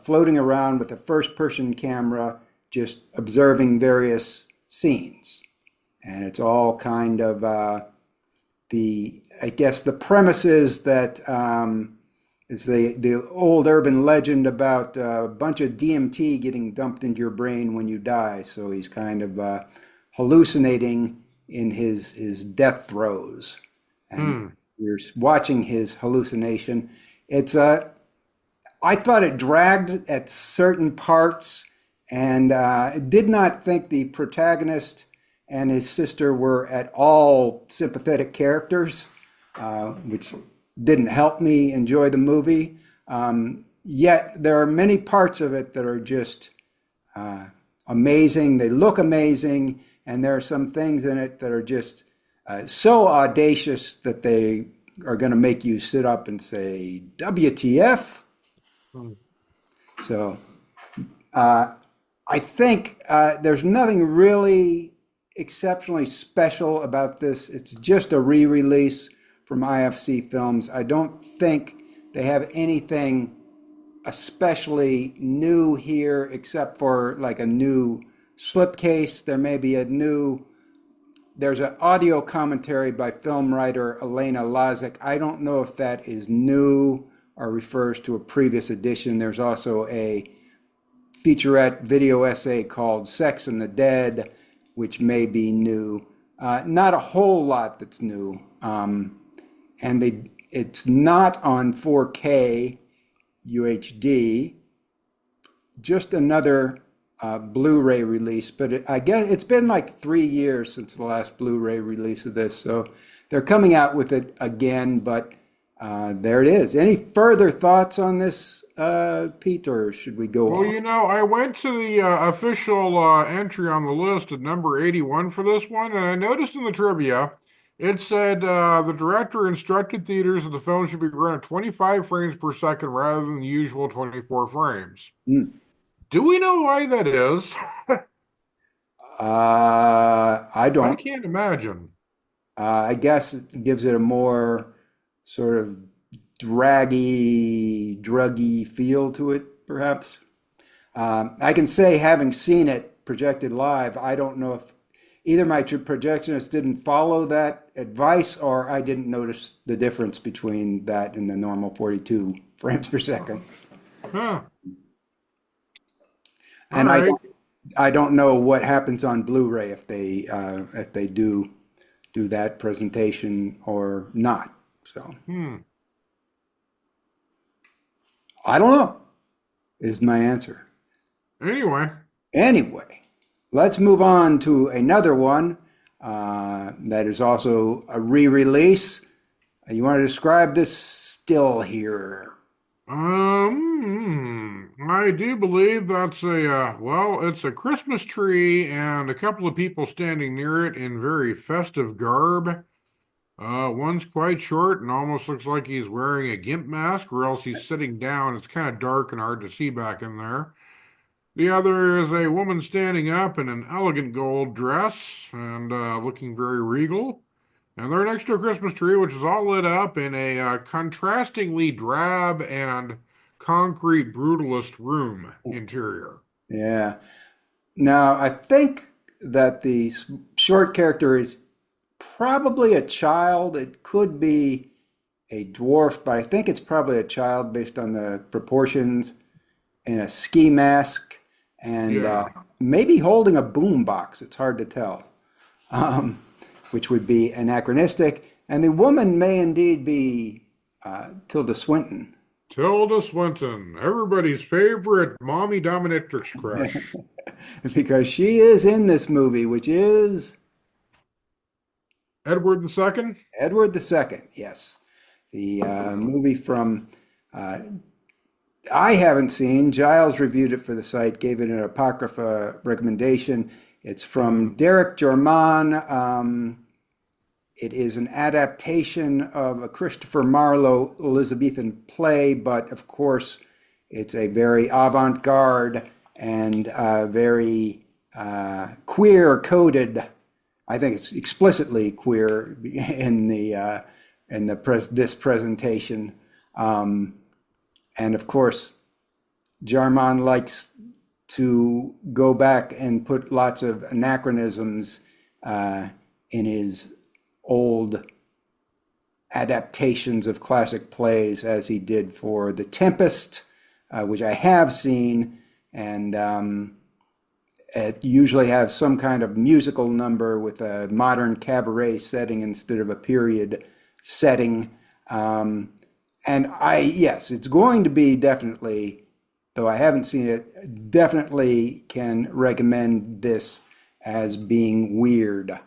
floating around with a first person camera just observing various scenes. And it's all kind of I guess the premise is that is the old urban legend about a bunch of DMT getting dumped into your brain when you die. So he's kind of hallucinating in his death throes, and you're watching his hallucination. It's I thought it dragged at certain parts, and did not think the protagonist and his sister were at all sympathetic characters, which didn't help me enjoy the movie. Yet there are many parts of it that are just amazing. They look amazing, and there are some things in it that are just so audacious that they are going to make you sit up and say, WTF? So I think there's nothing really exceptionally special about this. It's just a re-release from IFC Films. I don't think they have anything especially new here except for like a new slipcase. There may be there's an audio commentary by film writer Elena Lazic. I don't know if that is new or refers to a previous edition. There's also a featurette video essay called Sex and the Dead, which may be new. Not a whole lot that's new. And it's not on 4K UHD, just another Blu-ray release. But I guess it's been like 3 years since the last Blu-ray release of this. So they're coming out with it again, but there it is. Any further thoughts on this, Pete, or should we go Well, on? I went to the official entry on the list at number 81 for this one, and I noticed in the trivia it said the director instructed theaters that the film should be run at 25 frames per second rather than the usual 24 frames. Do we know why that is? I I don't. can't imagine. I guess it gives it a more sort of druggy feel to it, perhaps. I can say, having seen it projected live, I don't know if either my projectionist didn't follow that advice or I didn't notice the difference between that and the normal 42 frames per second. Huh. And All right. I don't know what happens on Blu-ray if they do that presentation or not. So I don't know, is my answer. Anyway, let's move on to another one that is also a re-release. You want to describe this still here? I do believe that's it's a Christmas tree and a couple of people standing near it in very festive garb. One's quite short and almost looks like he's wearing a gimp mask, or else he's sitting down. It's kind of dark and hard to see back in there. The other is a woman standing up in an elegant gold dress and looking very regal. And they're next to a Christmas tree, which is all lit up in a contrastingly drab and concrete brutalist room interior. Yeah. Now, I think that the short character is probably a child. It could be a dwarf, but I think it's probably a child based on the proportions, in a ski mask and maybe holding a boom box. It's hard to tell, which would be anachronistic. And the woman may indeed be Tilda Swinton. Tilda Swinton, everybody's favorite mommy dominatrix crush. Because she is in this movie, which is Edward II? Edward II, yes. The movie from, I haven't seen, Giles reviewed it for the site, gave it an Apocrypha recommendation. It's from Derek Jarman. It is an adaptation of a Christopher Marlowe Elizabethan play, but of course it's a very avant-garde and very queer-coded. I think it's explicitly queer in this presentation, and of course, Jarman likes to go back and put lots of anachronisms in his old adaptations of classic plays, as he did for The Tempest, which I have seen, and it usually has some kind of musical number with a modern cabaret setting instead of a period setting. Yes, it's going to be definitely, though I haven't seen it, definitely can recommend this as being weird.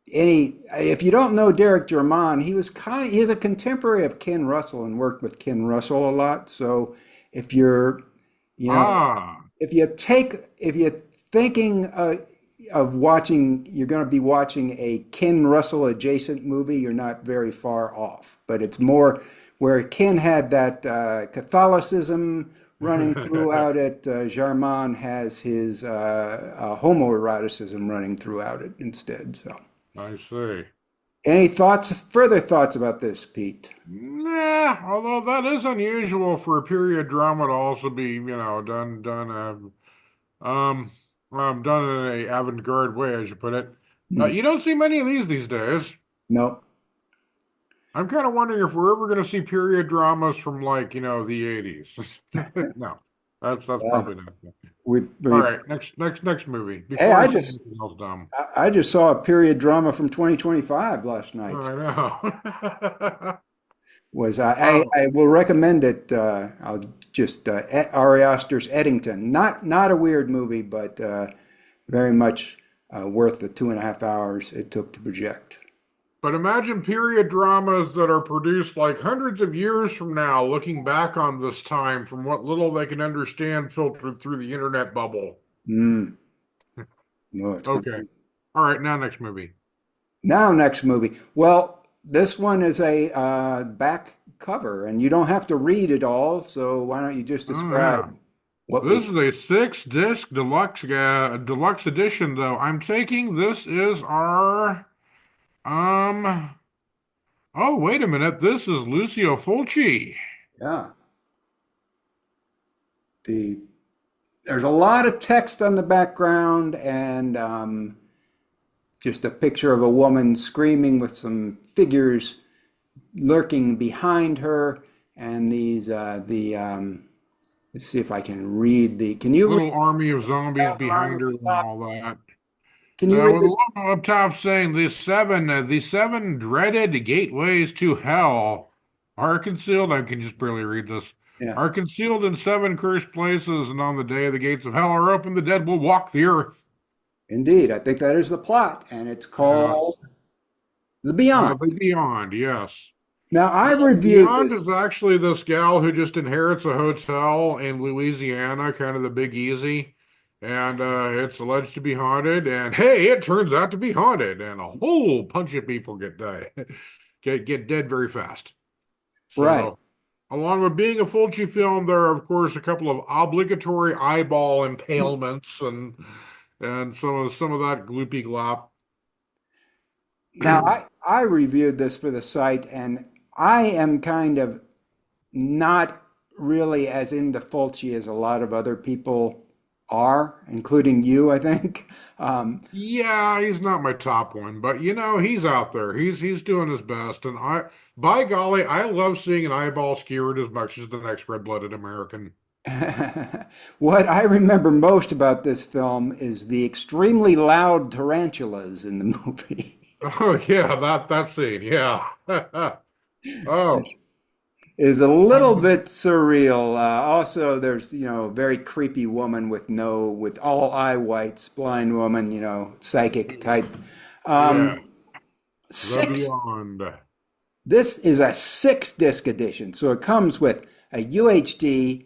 If you don't know Derek Jarman, he's a contemporary of Ken Russell and worked with Ken Russell a lot. So if you're, you know, Ah, if you're thinking of watching, you're going to be watching a Ken Russell adjacent movie, you're not very far off. But it's more where Ken had that Catholicism running throughout it. Jarman has his homoeroticism running throughout it instead. So, I see. any further thoughts about this, Pete? Nah, although that is unusual for a period drama to also be, um, done in a avant-garde way, as you put it. Hmm. You don't see many of these days. No. I'm kind of wondering if we're ever going to see period dramas from like, the 80s. No, that's Well, probably not. All we right, next movie hey, before I say anything else dumb. I just saw a period drama from 2025 last night. I know. Was Oh, I will recommend it. I'll just Ari Aster's Eddington. Not a weird movie, but very much worth the 2.5 hours it took to project. but imagine period dramas that are produced like hundreds of years from now, looking back on this time from what little they can understand filtered through the internet bubble. Mm, no, it's going to Okay. be. All right, now next movie. Now, next movie. Well, this one is a back cover, and you don't have to read it all. So why don't you just Oh yeah. describe what This we? is a 6-disc deluxe edition, though. I'm taking this is our um. Oh, wait a minute. This is Lucio Fulci. Yeah, the there's a lot of text on the background, and just a picture of a woman screaming with some figures lurking behind her, and these the let's see if I can read the. Can you read Little army of the zombies tagline behind at her the and top? all that. Can you read With a it? logo up top saying the seven dreaded gateways to hell are concealed. I can just barely read this. Yeah, Are concealed in 7 cursed places, and on the day the gates of hell are open, the dead will walk the earth. indeed. I think that is the plot, and it's Yeah. called The Beyond. The Beyond, yes. Now, I reviewed Beyond this. is actually this gal who just inherits a hotel in Louisiana, kind of the Big Easy, and it's alleged to be haunted. And hey, it turns out to be haunted, and a whole bunch of people get dead very fast. Right. So, along with being a Fulci film, there are of course a couple of obligatory eyeball impalements and some of that gloopy glop. Now, I reviewed this for the site, and I am kind of not really as into Fulci as a lot of other people are, including you, I think. Yeah, he's not my top one, but he's out there. He's doing his best, and by golly, I love seeing an eyeball skewered as much as the next red-blooded American. What I remember most about this film is the extremely loud tarantulas in the movie. Oh yeah, that scene, yeah. Oh, Is a little bit surreal. Also, there's, a very creepy woman with all eye whites, blind woman, psychic type. yeah, Um, the six. Beyond. This is a 6-disc edition, so it comes with a UHD,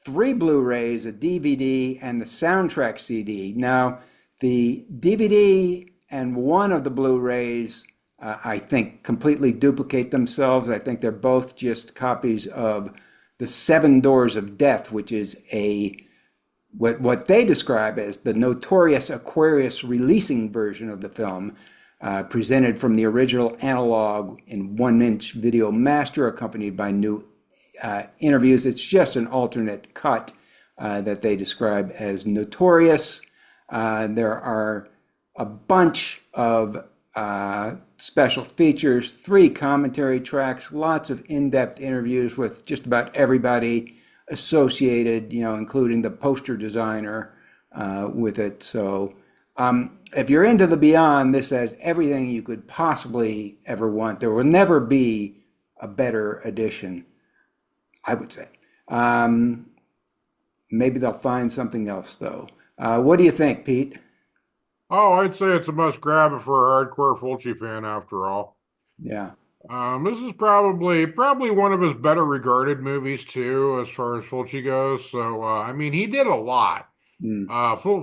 3 Blu-rays, a DVD, and the soundtrack CD. Now, the DVD and one of the Blu-rays, I think, completely duplicate themselves. I think they're both just copies of the Seven Doors of Death, which is what they describe as the notorious Aquarius releasing version of the film, presented from the original analog in 1-inch video master, accompanied by new interviews. It's just an alternate cut. that they describe as notorious. There are a bunch of special features, 3 commentary tracks, lots of in-depth interviews with just about everybody associated, including the poster designer with it. So if you're into the Beyond, this has everything you could possibly ever want. There will never be a better edition, I would say. Maybe they'll find something else, though. What do you think, Pete? Oh, I'd say it's a must grab it for a hardcore Fulci fan after all. Yeah. This is probably one of his better regarded movies too, as far as Fulci goes. So I mean, he did a lot. Mm.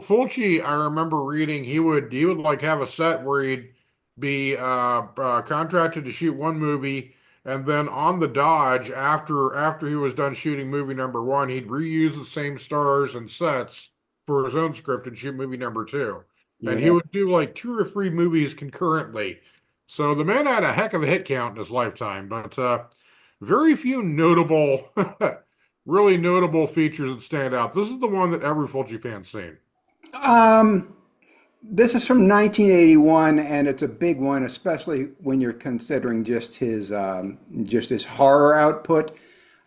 Fulci, I remember reading he would like have a set where he'd be contracted to shoot one movie, and then on the dodge after he was done shooting movie number 1, he'd reuse the same stars and sets for his own script and shoot movie number 2. And he Yeah. would do like 2 or 3 movies concurrently. So the man had a heck of a hit count in his lifetime, but very few notable, really notable features that stand out. This is the one that every Fulci fan's seen. This is from 1981, and it's a big one, especially when you're considering just his horror output.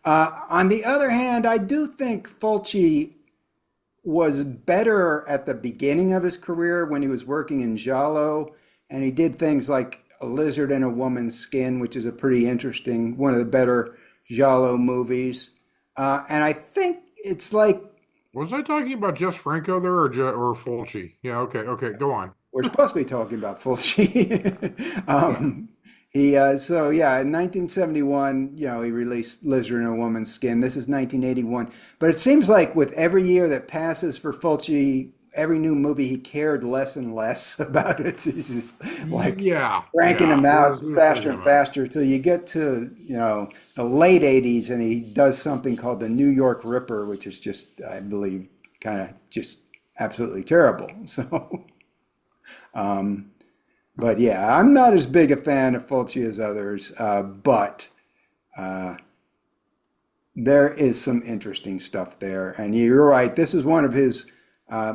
On the other hand, I do think Fulci was better at the beginning of his career when he was working in giallo, and he did things like A Lizard in a Woman's Skin, which is a pretty interesting, one of the better giallo movies. And I think it's like Was I talking about Jess Franco there or Fulci? Yeah, okay, go on. we're supposed to be talking about Fulci. So yeah, in 1971, he released Lizard in a Woman's Skin. This is 1981. But it seems like with every year that passes for Fulci, every new movie, he cared less and less about it. He's just like cranking them out faster and faster till you get to, the late 80s, and he does something called the New York Ripper, which is just, I believe, kind of just absolutely terrible. So, but yeah, I'm not as big a fan of Fulci as others, but there is some interesting stuff there. And you're right, this is one of his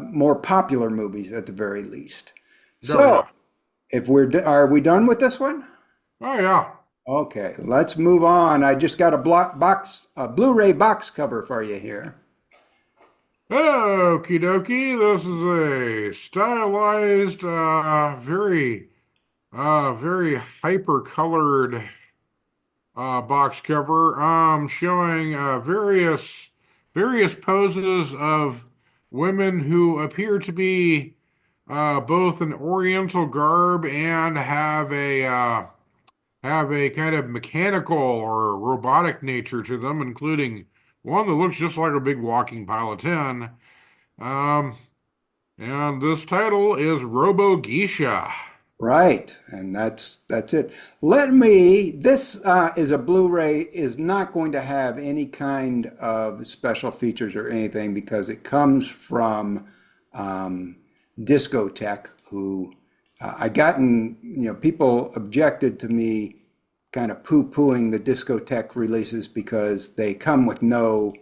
more popular movies at the very least. So, are we done with this one? Oh yeah. Okay, let's move on. I just got a Blu-ray box cover for you here. Okie dokie. This is a stylized, very hyper-colored box cover, showing various poses of women who appear to be both an Oriental garb and have a kind of mechanical or robotic nature to them, including one that looks just like a big walking pile of tin. And this title is RoboGeisha. Right, and that's it. This is a Blu-ray, is not going to have any kind of special features or anything because it comes from Discotech, who people objected to me kind of poo-pooing the Discotech releases because they come with no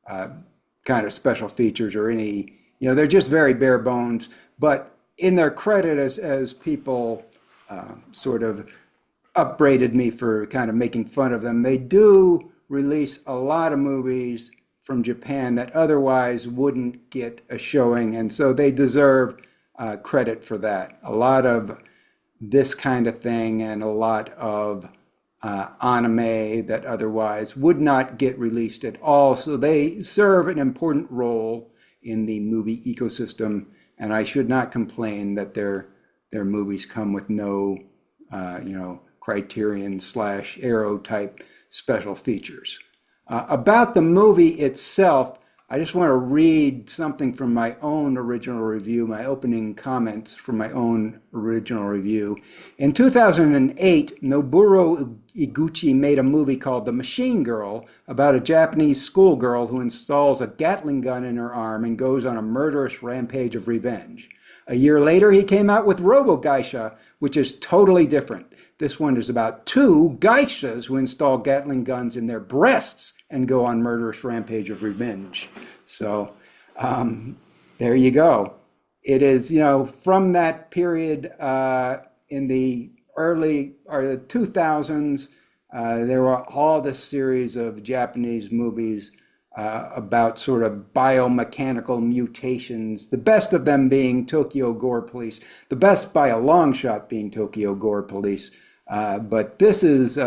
kind of special features or any, they're just very bare bones. But in their credit, as people sort of upbraided me for kind of making fun of them, they do release a lot of movies from Japan that otherwise wouldn't get a showing, and so they deserve credit for that. A lot of this kind of thing and a lot of anime that otherwise would not get released at all. So they serve an important role in the movie ecosystem, and I should not complain that their movies come with no, Criterion/Arrow type special features. About the movie itself, I just want to read something from my own original review, my opening comments from my own original review. In 2008, Noboru Iguchi made a movie called The Machine Girl about a Japanese schoolgirl who installs a Gatling gun in her arm and goes on a murderous rampage of revenge. A year later, he came out with RoboGeisha, which is totally different. This one is about 2 geishas who install Gatling guns in their breasts and go on murderous rampage of revenge. So there you go. It is, from that period in the early or the 2000s, there were all this series of Japanese movies about sort of biomechanical mutations, the best of them being Tokyo Gore Police, the best by a long shot being Tokyo Gore Police. But this is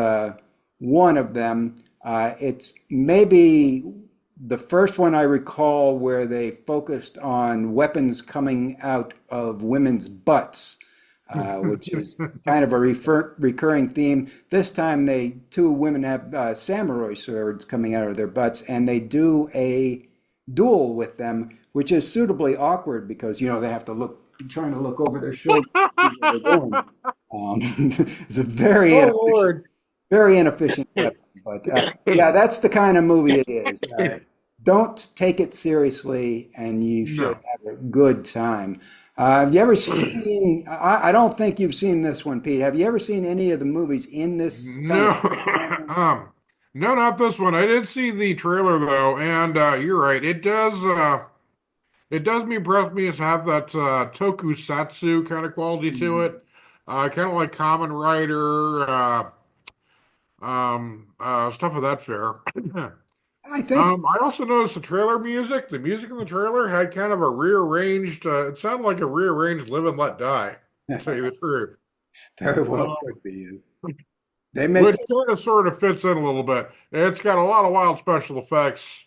one of them. It's maybe the first one I recall where they focused on weapons coming out of women's butts, which is kind of a recurring theme. This time, two women have samurai swords coming out of their butts, and they do a duel with them, which is suitably awkward because they have to trying to look over their shoulder. They're doing. It's a very inefficient weapon. But yeah, that's the kind of movie it is. Don't take it seriously, and you should have a good time. Have you ever seen? I don't think you've seen this one, Pete. Have you ever seen any of the movies in this? No, no, not this one. I did see the trailer though, and you're right. It does impress me as have that tokusatsu kind of quality to it. Kind of like Kamen Rider, stuff of that fare. I think. I also noticed the trailer music. The music in the trailer had kind of a rearranged. It sounded like a rearranged "Live and Let Die." To tell you the truth, Very well Um, could be. They make which kind of sort of fits in a little bit. It's got a lot of wild special effects,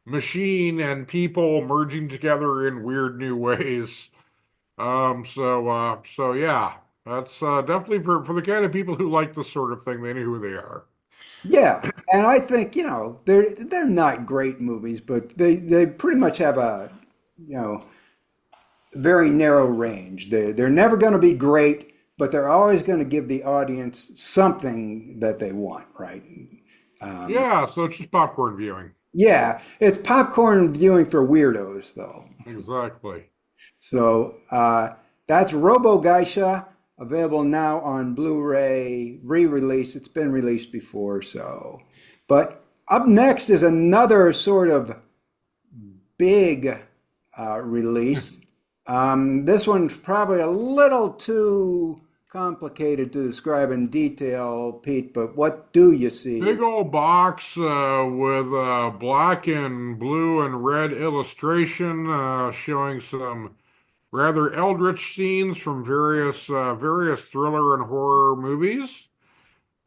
machine and people merging together in weird new ways. So yeah, that's definitely for the kind of people who like this sort of thing. They know who they are. Yeah, and I think, they're not great movies, but they pretty much have a, very narrow range. They're never going to be great, but they're always going to give the audience something that they want, right? Yeah, so it's just popcorn viewing. Yeah, it's popcorn viewing for weirdos, though. Exactly. So that's RoboGeisha, available now on Blu-ray re-release. It's been released before, so. But up next is another sort of big release. This one's probably a little too complicated to describe in detail, Pete, but what do you see? Big old box with black and blue and red illustration showing some rather eldritch scenes from various thriller and horror movies,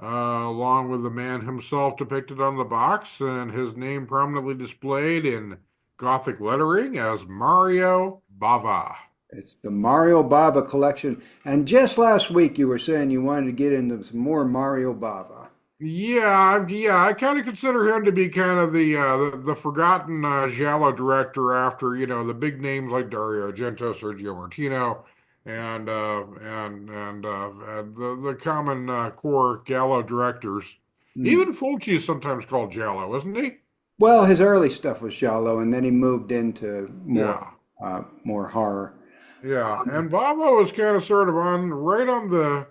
along with the man himself depicted on the box and his name prominently displayed in Gothic lettering as Mario Bava. It's the Mario Bava Collection. And just last week you were saying you wanted to get into some more Mario Bava. Yeah, I kind of consider him to be kind of the forgotten giallo director after the big names like Dario Argento, Sergio Martino, and the common core giallo directors. Hmm. Even Fulci is sometimes called giallo, isn't he? Well, his early stuff was giallo, and then he moved into Yeah, more horror. yeah. And Bava was kind of sort of on right on the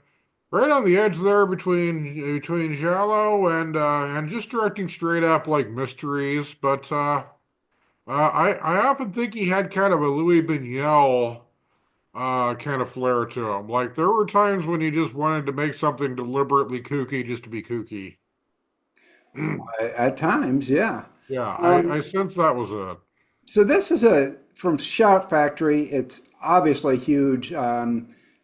edge there between giallo and just directing straight up like mysteries, but I often think he had kind of a Louis Buñuel kind of flair to him. Like there were times when he just wanted to make something deliberately kooky just to be kooky. At times, yeah. Yeah, Um, I sense that was it. so this is from Shout Factory. It's obviously huge.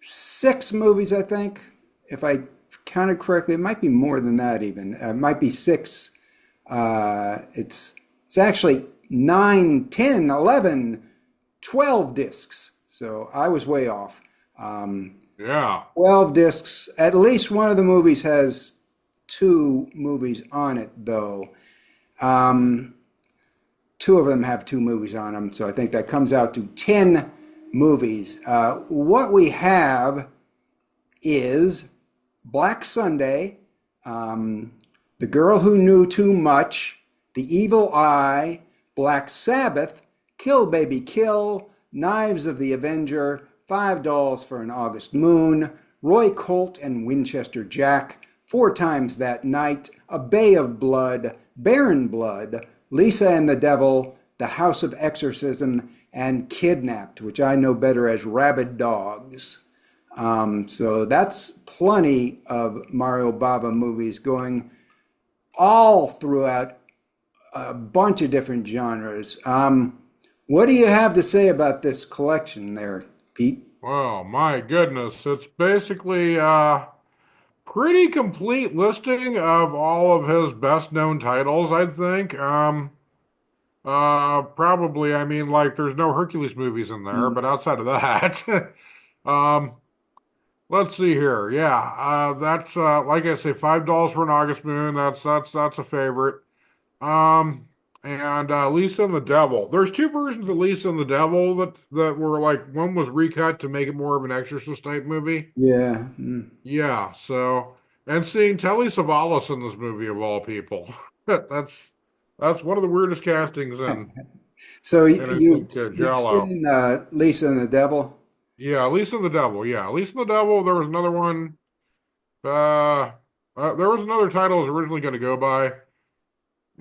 6 movies, I think, if I counted correctly. It might be more than that even. It might be 6. It's actually 9, 10, 11, 12 discs. So I was way off. Yeah. 12 discs. At least one of the movies has 2 movies on it, though. Um, 2 of them have 2 movies on them, so I think that comes out to 10 movies. What we have is Black Sunday, The Girl Who Knew Too Much, The Evil Eye, Black Sabbath, Kill Baby Kill, Knives of the Avenger, $5 for an August Moon, Roy Colt and Winchester Jack, 4 Times That Night, A Bay of Blood, Barren Blood, Lisa and the Devil, The House of Exorcism, and Kidnapped, which I know better as Rabid Dogs. So that's plenty of Mario Bava movies going all throughout a bunch of different genres. What do you have to say about this collection there, Pete? Well, my goodness, it's basically pretty complete listing of all of his best known titles, I think. Probably, I mean, like, there's no Hercules movies in there, but outside of that, um, let's see here. Yeah, that's like I say, $5 for an August Moon. That's a favorite. Um, and Lisa and the Devil. There's two versions of Lisa and the Devil that were like one was recut to make it more of an Exorcist type movie. Yeah. Yeah, so and seeing Telly Savalas in this movie of all people, that's one of the weirdest castings So in I you think you've JLO. seen Lisa and the Devil? Yeah, Lisa and the Devil. Yeah, Lisa and the Devil. There was another one. Uh, there was another title I was originally going to go by,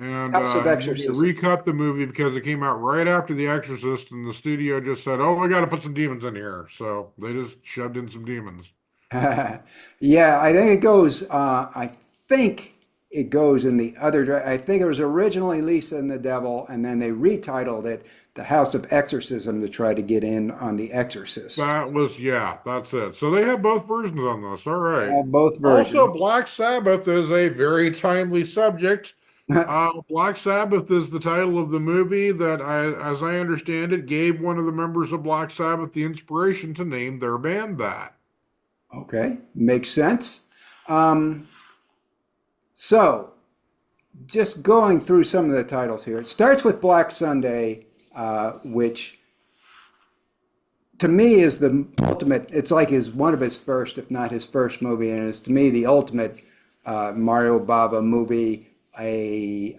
House of and then they Exorcism. recut the movie because it came out right after The Exorcist, and the studio just said, "Oh, we got to put some demons in here," so they just shoved in some demons. Yeah, I think it goes. I think it goes in the other. I think it was originally Lisa and the Devil, and then they retitled it The House of Exorcism to try to get in on The Exorcist. That was, yeah, that's it. So they have both versions on this. All right. Both Also, versions. Black Sabbath is a very timely subject. Black Sabbath is the title of the movie that, as I understand it, gave one of the members of Black Sabbath the inspiration to name their band that. Okay, makes sense. Um, so, just going through some of the titles here. It starts with Black Sunday, which to me is the ultimate. It's like his one of his first, if not his first movie, and it's to me the ultimate Mario Bava movie, a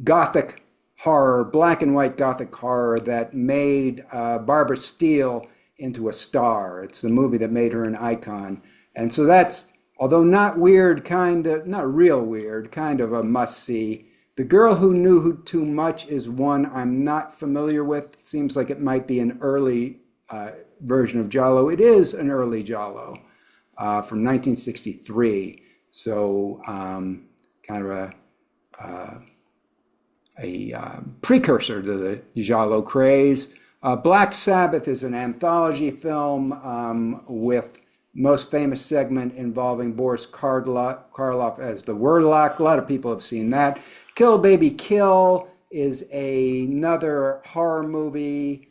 gothic horror, black and white gothic horror that made Barbara Steele into a star. It's the movie that made her an icon, and so that's although not weird, kind of not real weird, kind of a must see. The Girl Who Knew Too Much is one I'm not familiar with. Seems like it might be an early version of Giallo. It is an early Giallo from 1963. So kind of a precursor to the Giallo craze. Black Sabbath is an anthology film with most famous segment involving Boris Karloff as the Warlock. A lot of people have seen that. Kill Baby Kill is another horror movie,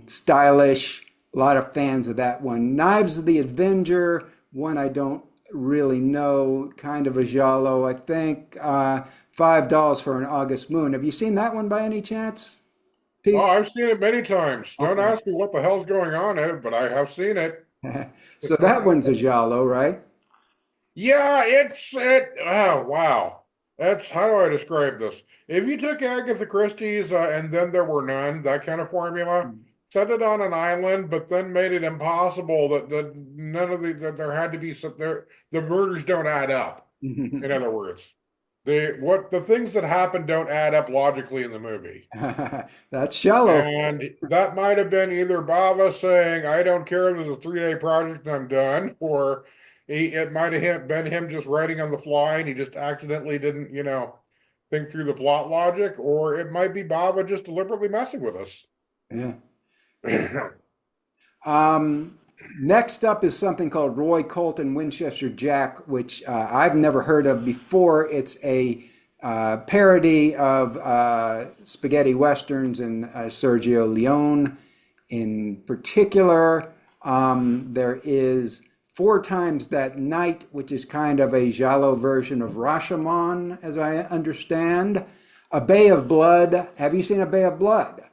stylish. A lot of fans of that one. Knives of the Avenger, one I don't really know, kind of a giallo, I think. $5 for an August Moon. Have you seen that one by any chance, Oh, Pete? I've seen it many times. Don't Okay. ask me what the hell's going on in it, but I have seen it. So that one's a giallo, right? Yeah, oh wow. That's how do I describe this? If you took Agatha Christie's and then there were none, that kind of formula, set it on an island, but then made it impossible that none of that there had to be some there the murders don't add up. In other words, the things that happen don't add up logically in the movie. That's shallow. And that might have been either Bava saying, I don't care if it's a 3-day project and I'm done, or it might have been him just writing on the fly and he just accidentally didn't, think through the plot logic, or it might be Bava just deliberately messing with us. Yeah. Next up is something called Roy Colt and Winchester Jack, which I've never heard of before. It's a parody of spaghetti westerns and Sergio Leone in particular. There is Four Times That Night, which is kind of a giallo version of Rashomon, as I understand. A Bay of Blood. Have you seen A Bay of Blood?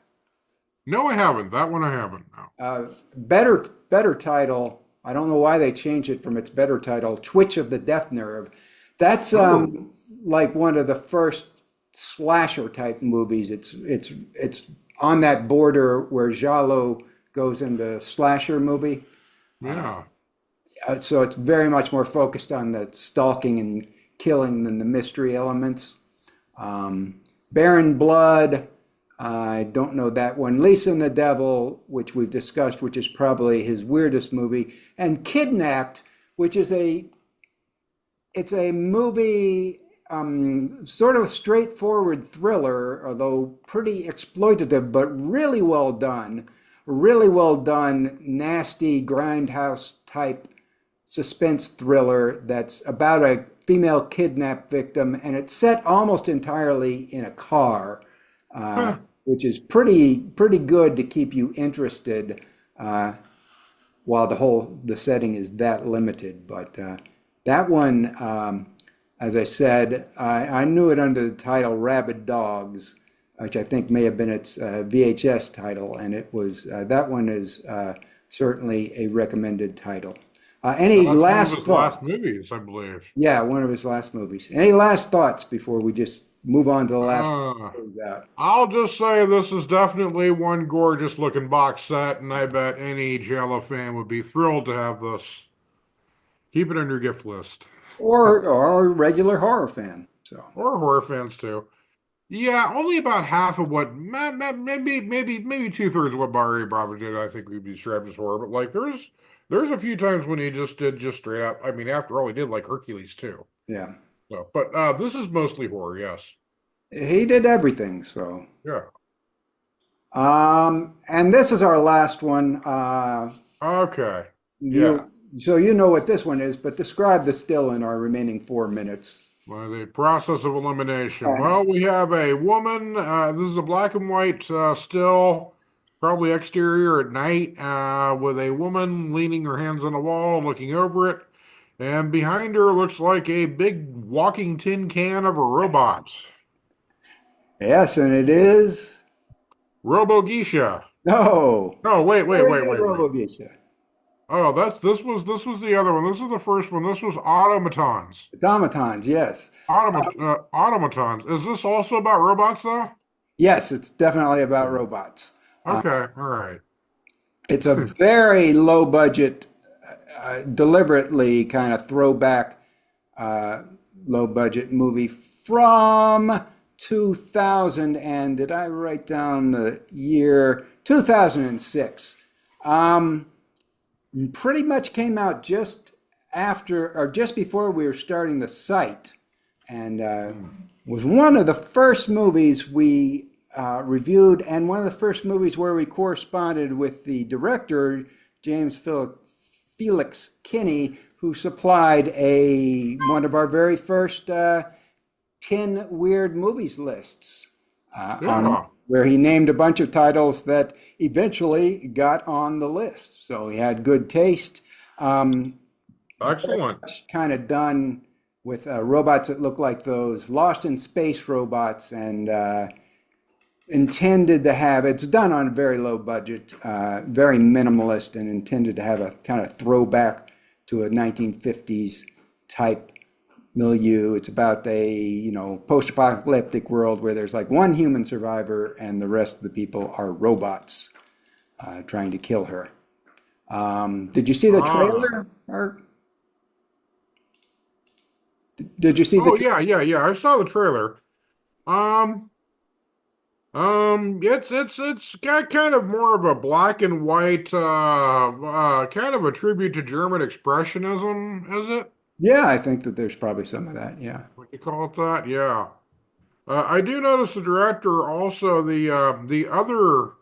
No, I haven't. That one I haven't. No. Better title. I don't know why they changed it from its better title, Twitch of the Death Nerve. That's like one of the first slasher type movies. It's on that border where giallo goes into slasher movie. Yeah. So it's very much more focused on the stalking and killing than the mystery elements. Baron Blood. I don't know that one. Lisa and the Devil, which we've discussed, which is probably his weirdest movie, and Kidnapped, which is it's a movie, sort of straightforward thriller, although pretty exploitative, but really well done. Really well done, nasty grindhouse type suspense thriller that's about a female kidnap victim, and it's set almost entirely in a car, Huh. which is pretty good to keep you interested while the setting is that limited. But that one, as I said, I knew it under the title Rabid Dogs, which I think may have been its VHS title, and it was that one is certainly a recommended title. Any That's one of last his last thoughts? movies, I believe. Yeah, one of his last movies. Any last thoughts before we just move on to the last Uh, close out? I'll just say this is definitely one gorgeous looking box set, and I bet any JLo fan would be thrilled to have this. Keep it on your gift list. Or a regular horror fan. So Or horror fans too. Yeah, only about half of what, maybe two-thirds of what Mario Bava did, I think we'd be described as horror. But like, there's a few times when he just did just straight up. I mean, after all, he did like Hercules too. yeah, So, but this is mostly horror. Yes. he did everything. So Yeah. and this is our last one. Okay. Yeah. So you know what this one is, but describe the still in our remaining 4 minutes. By the process of elimination. Uh, Well, we have a woman. This is a black and white still, probably exterior at night, with a woman leaning her hands on the wall, looking over it. And behind her looks like a big walking tin can of a robot. Yes, and it is. RoboGeisha. No. No, wait. Very good, RoboGeisha. Oh, this was the other one. This is the first one. This was Automatons. Automatons, yes. Automatons. Is this also about robots though? Yes, it's definitely about robots. Okay, all right. It's a very low budget, deliberately kind of throwback, low budget movie from 2000. And did I write down the year? 2006. Pretty much came out just after or just before we were starting the site, and was one of the first movies we reviewed, and one of the first movies where we corresponded with the director, Felix Kinney, who supplied one of our very first 10 weird movies lists, Yeah. where he named a bunch of titles that eventually got on the list. So he had good taste. Excellent. Kind of done with robots that look like those Lost in Space robots, and intended to have, it's done on a very low budget, very minimalist, and intended to have a kind of throwback to a 1950s type milieu. It's about a post-apocalyptic world where there's like one human survivor and the rest of the people are robots trying to kill her. Did you see the trailer? Or did you see the? Oh yeah. I saw the trailer. Um, it's got kind of more of a black and white, kind of a tribute to German expressionism, is it? Yeah, I think that there's probably some of that. Yeah. What you call it that? Yeah. I do notice the director also the other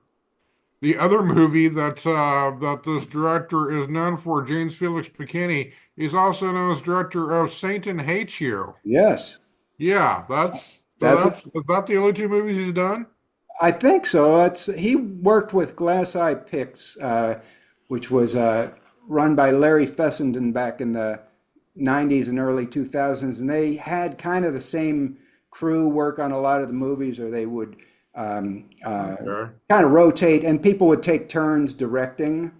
movie that this director is known for, James Felix Picini. He's also known as director of Satan Hates You. Yes. Yeah, That's is that the only two movies he's done? I think so. He worked with Glass Eye Pix, which was run by Larry Fessenden back in the 90s and early 2000s, and they had kind of the same crew work on a lot of the movies, or they would Okay. kind of rotate, and people would take turns directing.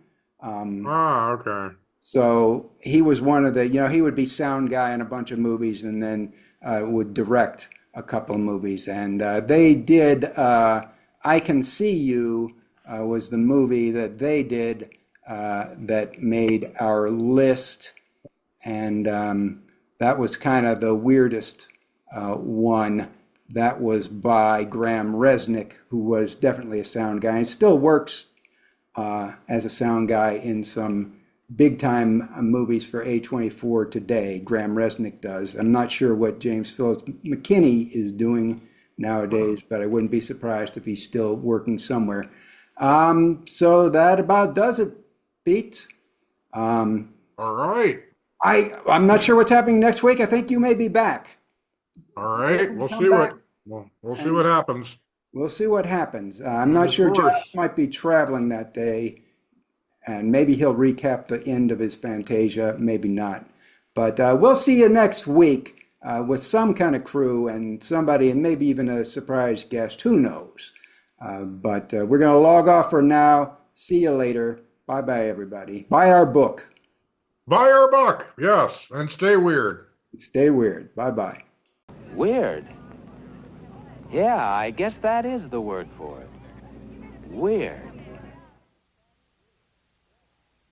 Okay. So he was one of the, he would be sound guy in a bunch of movies, and then would direct a couple of movies. And they did I Can See You was the movie that they did that made our list. And that was kind of the weirdest one. That was by Graham Resnick, who was definitely a sound guy and still works as a sound guy in some big time movies for A24 today. Graham Resnick does. I'm not sure what James Phillips McKinney is doing nowadays, but I wouldn't be surprised if he's still working somewhere. So that about does it, Pete. All right. I'm not sure what's happening next week. I think you may be back. All right. We'll Come see back. we'll see what happens. We'll see what happens. I'm not sure. Giles might be traveling that day, and maybe he'll recap the end of his Fantasia, maybe not. But we'll see you next week with some kind of crew and somebody, and maybe even a surprise guest. Who knows? But we're going to log off for now. See you later. Bye-bye, everybody. Buy our book. Buy our book. Yes. And stay weird. Stay weird. Bye-bye. Weird? Yeah, I guess that is the word for it. Weird.